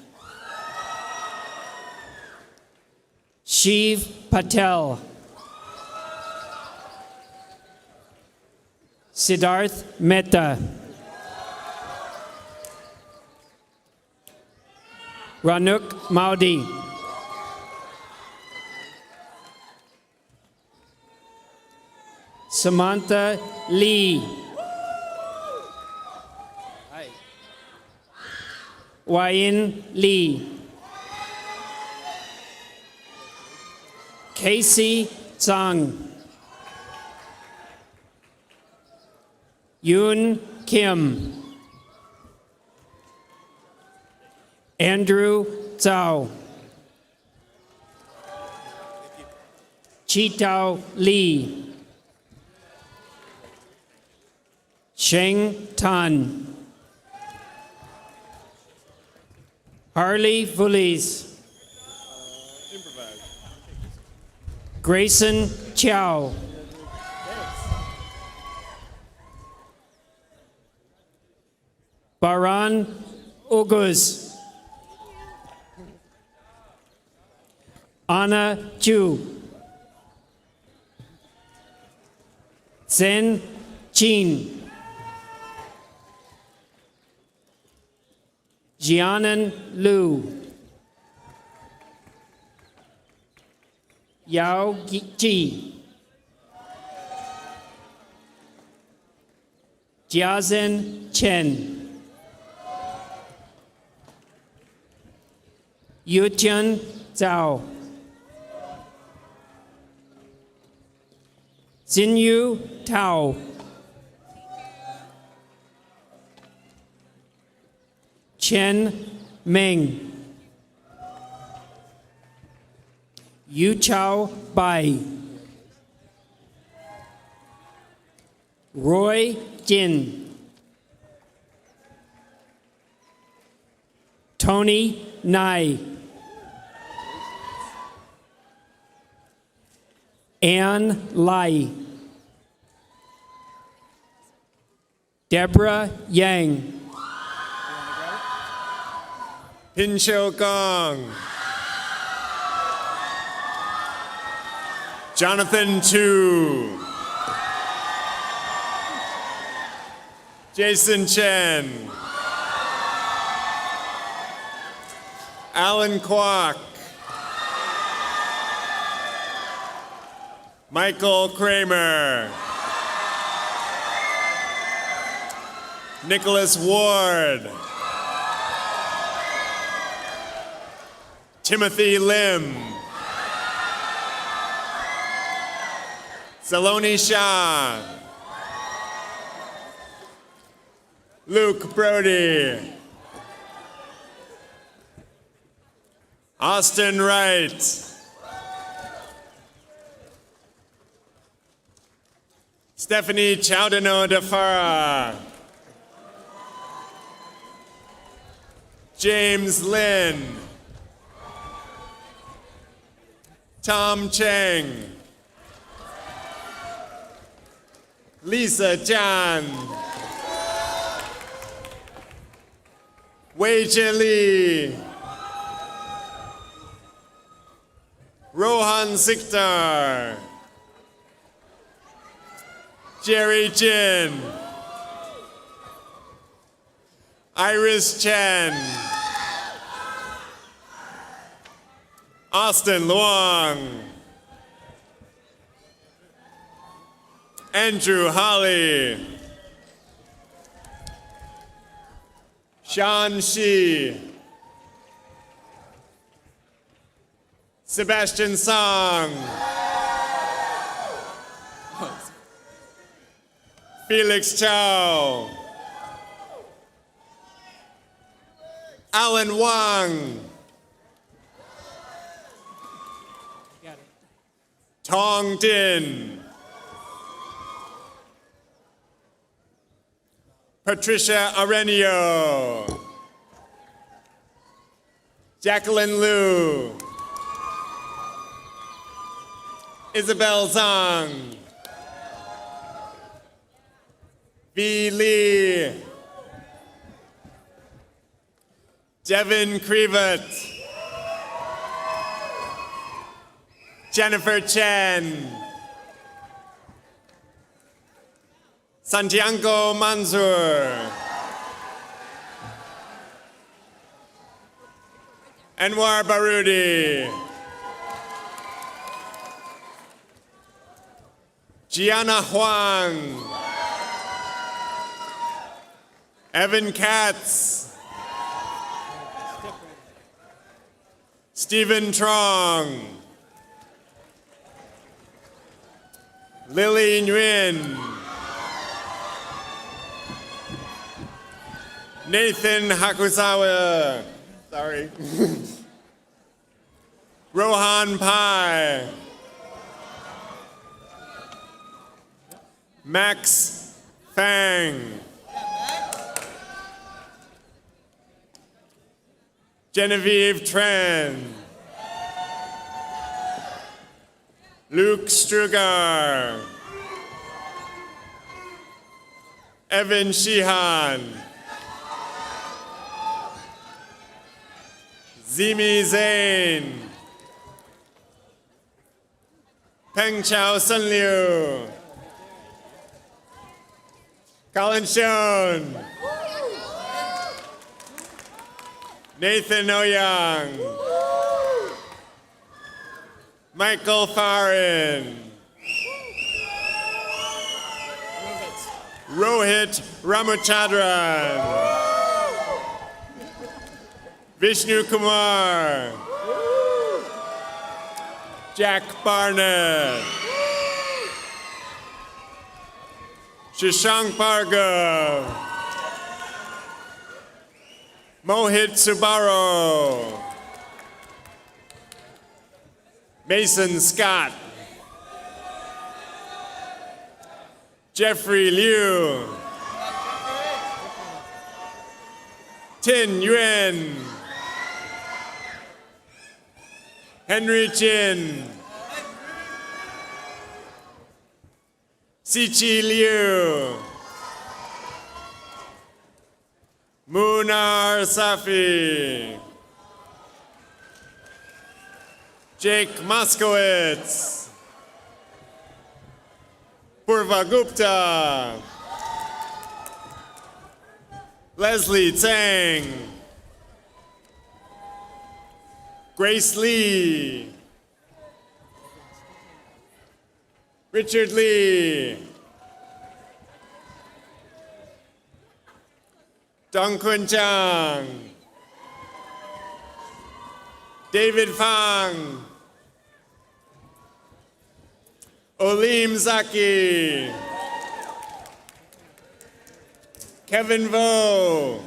I: Shiv Patel. Siddharth Mehta. Ranuk Maudi. Samantha Lee. Wayne Lee. Casey Zhang. Yoon Kim. Andrew Zhao. Chitao Lee. Sheng Tan. Harley Vulis. Grayson Chow. Baran Oguz. Anna Chu. Zen Chin. Jianan Liu. Yao Ji. Jiazhen Chen. Yutian Zhao. Xinyu Tao. Chen Meng. Yu Chao Bai. Roy Jin. Tony Nai. Anne Lai. Deborah Yang.
H: Pin Shou Gong. Jonathan Tu. Jason Chen. Alan Kwok. Michael Kramer. Nicholas Ward. Timothy Lim. Saloni Shah. Luke Brody. Austin Wright. Stephanie Chowdano Dafara. James Lin. Tom Cheng. Lisa Chan. Wei Jie Li. Rohan Sikdar. Jerry Jin. Iris Chen. Austin Luong. Andrew Holly. Sean Shi. Sebastian Song. Felix Chow. Alan Wang. Tong Din. Patricia Arenio. Jacqueline Liu. Isabel Zhang. V. Lee, Devin Krivat, Jennifer Chen, Santiago Manzur, Anwar Barudi, Gianna Huang, Evan Katz, Stephen Trong, Lily Nguyen, Nathan Hakusawa, sorry, Rohan Pai, Max Fang, Genevieve Tran, Luke Strugar, Evan Sheehan, Zimi Zain, Peng Chao Sun Liu, Colin Schoen, Nathan Ouyang, Michael Farin, Rohit Ramachandran, Vishnu Kumar, Jack Barnett, Shashank Bhargav, Mohit Subbaro, Mason Scott, Jeffrey Liu, Tin Yuan, Henry Chin, Sichi Liu, Munar Safi, Jake Moskowitz, Purva Gupta, Leslie Tsang, Grace Lee, Richard Lee, Dong Kun Chang, David Fang, Olim Zaki, Kevin Vo,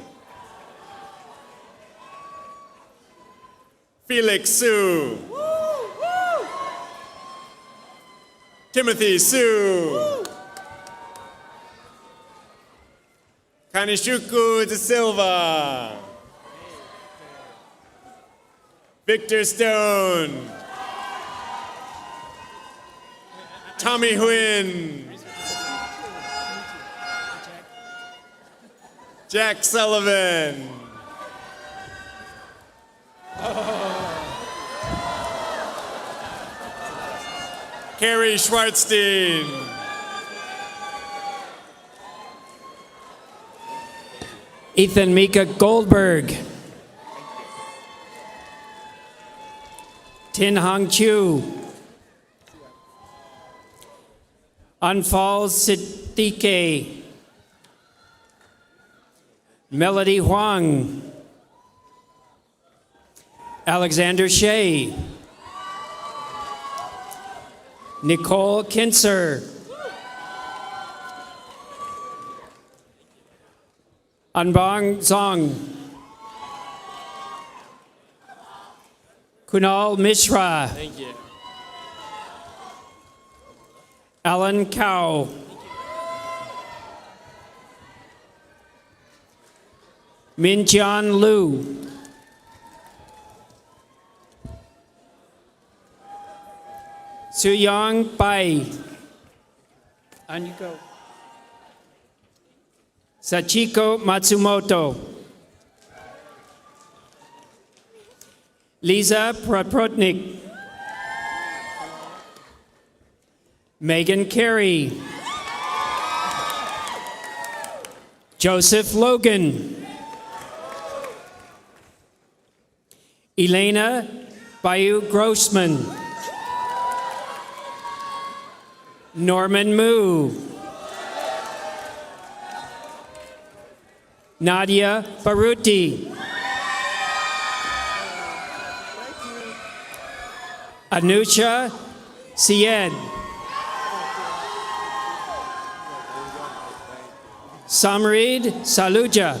H: Felix Su, Timothy Su, Kanishuku De Silva, Victor Stone, Tommy Huynh, Jack Sullivan, Carrie Schwartzstein,
I: Ethan Mika Goldberg. Tin Hong Chu. Anfal Siddique. Melody Huang. Alexander Shea. Nicole Kinser. Anbang Zong. Kunal Mishra. Thank you. Alan Cow. Minjian Liu. Suyang Bai. On you go. Sachiko Matsumoto. Lisa Proprotnik. Megan Carey. Joseph Logan. Elena Bayou Grossman. Norman Moo. Nadia Baruti. Anusha Syed. Samrid Saluja.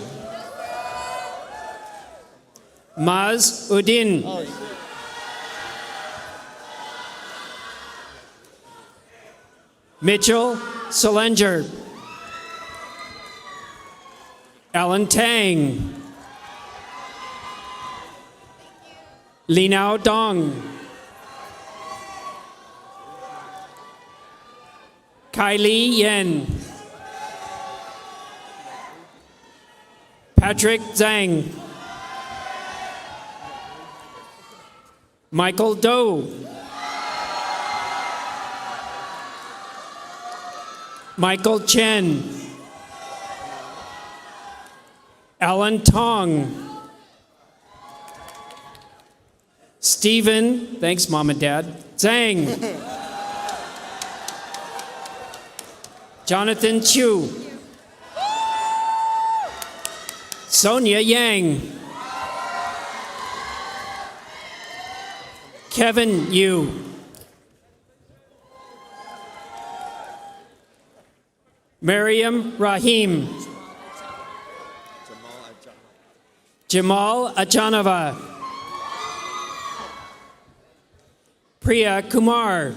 I: Maz Udin. Mitchell Selenger. Alan Tang. Linao Dong. Kylie Yen. Patrick Zhang. Michael Doe. Michael Chen. Alan Tong. Stephen, thanks Mom and Dad, Zhang. Jonathan Chu. Sonia Yang. Kevin Yu. Miriam Rahim. Jamal Achanova. Priya Kumar.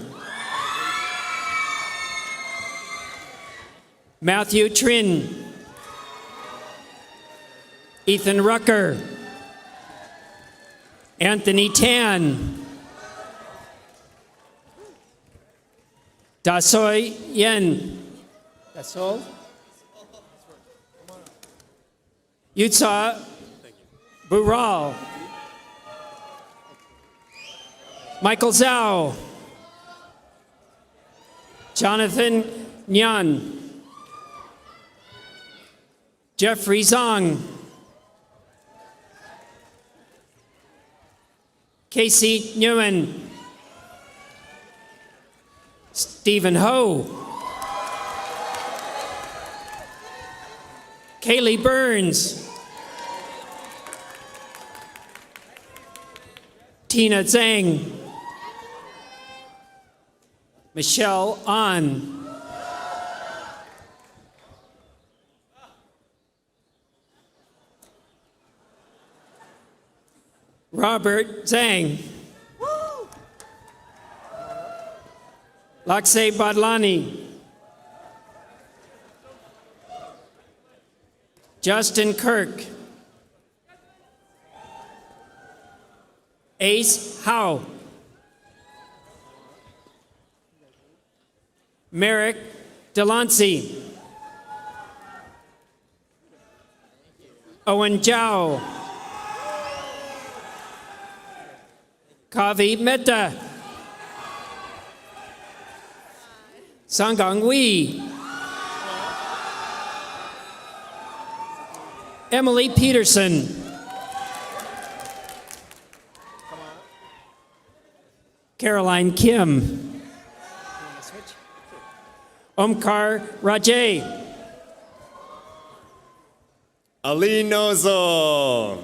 I: Matthew Trin. Ethan Rucker. Anthony Tan. Dasoy Yen. That's all? Yutsa Bural. Michael Zhao. Jonathan Nyan. Jeffrey Zhang. Casey Newman. Stephen Ho. Kaylee Burns. Tina Zhang. Michelle An. Robert Zhang. Lakshay Badlani. Justin Kirk. Ace Howe. Merrick Delancey. Owen Zhao. Kavi Mehta. Sanggang Wee. Emily Peterson. Caroline Kim. Omkar Rajay.
H: Ali Nozo.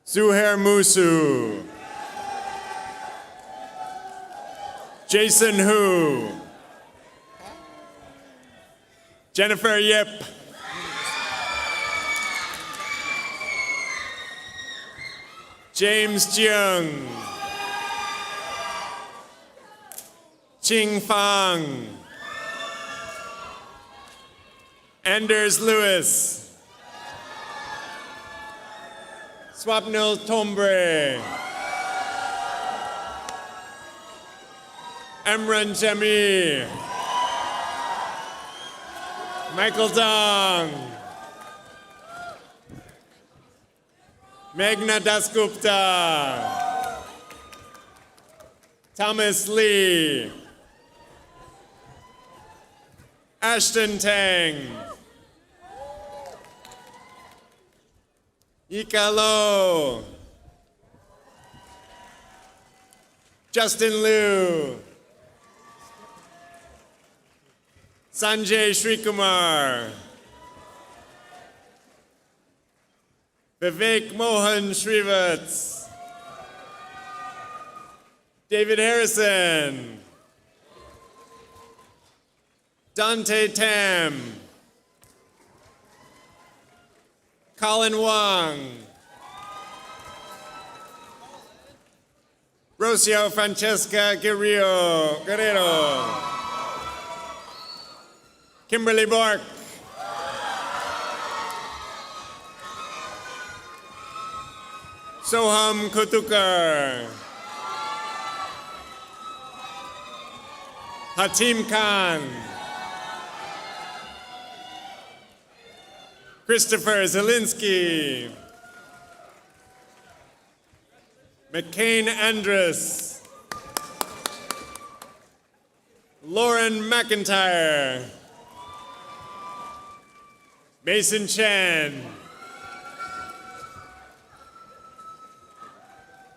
H: Zuhair Musu. Jason Hu. Jennifer Yip. James Jiang. Ching Fang. Anders Lewis. Swapnil Tombre. Emran Jamir. Michael Dong. Meghna Dasgupta. Thomas Lee. Ashton Tang. Ika Lo. Justin Liu. Sanjay Srikumar. Vivek Mohan Srivats. David Harrison. Dante Tam. Colin Wong. Rocio Francesca Guerrero. Kimberly Bork. Soham Kutukar. Hatim Khan. Christopher Zielinski. McCain Andrus. Lauren McIntyre. Mason Chen.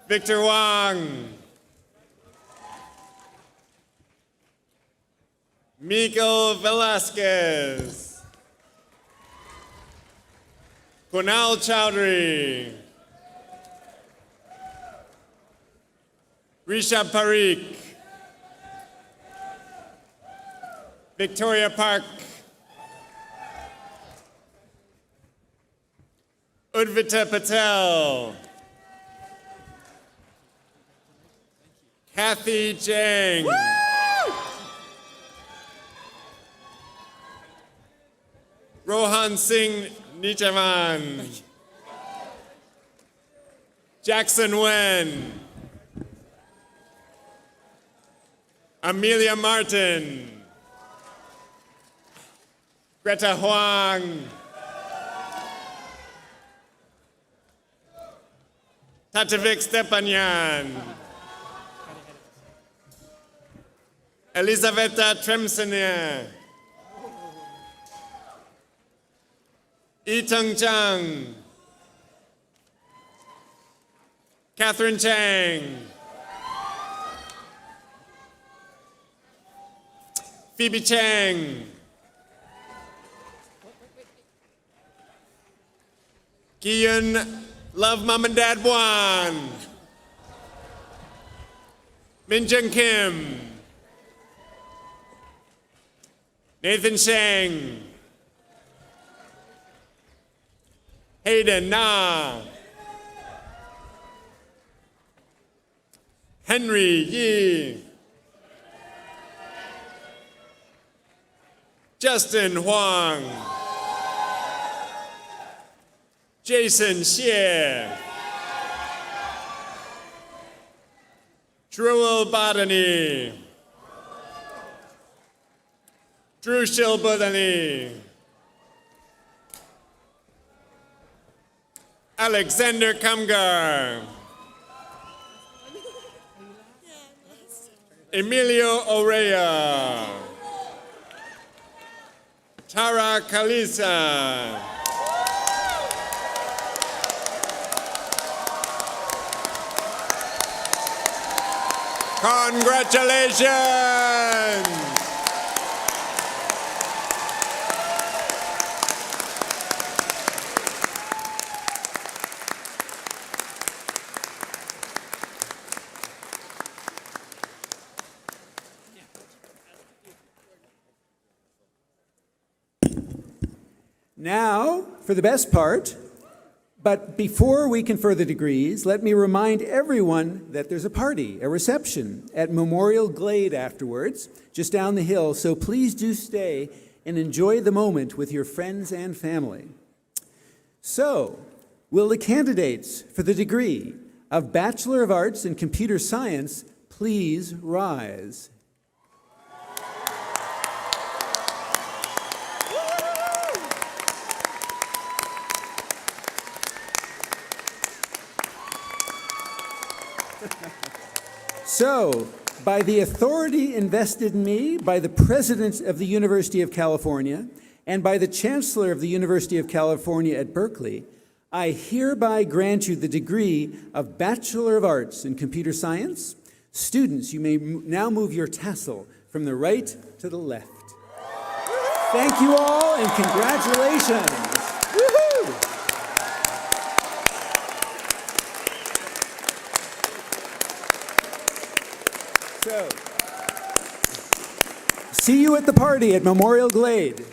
H: Victor Wang. Miguel Velasquez. Kunal Chowdhury. Rishabh Parikh. Victoria Park. Udvita Patel. Kathy Jang. Rohan Singh Nichavan. Jackson Wen. Amelia Martin. Greta Huang. Tatevik Stepanyan. Elisaveta Tremsenia. Yitung Chang. Catherine Chang. Phoebe Chang. Kian Love Mom and Dad Wan. Minjung Kim. Nathan Sheng. Hayden Na. Henry Yi. Justin Huang. Jason Xie. Druel Badani. Drushil Badani. Alexander Kamgar. Emilio Orea. Tara Kalisa. Congratulations!
A: Now, for the best part, but before we confer the degrees, let me remind everyone that there's a party, a reception at Memorial Glade afterwards, just down the hill, so please do stay and enjoy the moment with your friends and family. So, will the candidates for the degree of Bachelor of Arts in Computer Science please rise? So, by the authority invested in me by the President of the University of California and by the Chancellor of the University of California at Berkeley, I hereby grant you the degree of Bachelor of Arts in Computer Science. Students, you may now move your tassel from the right to the left. Thank you all and congratulations. Woohoo! So, see you at the party at Memorial Glade.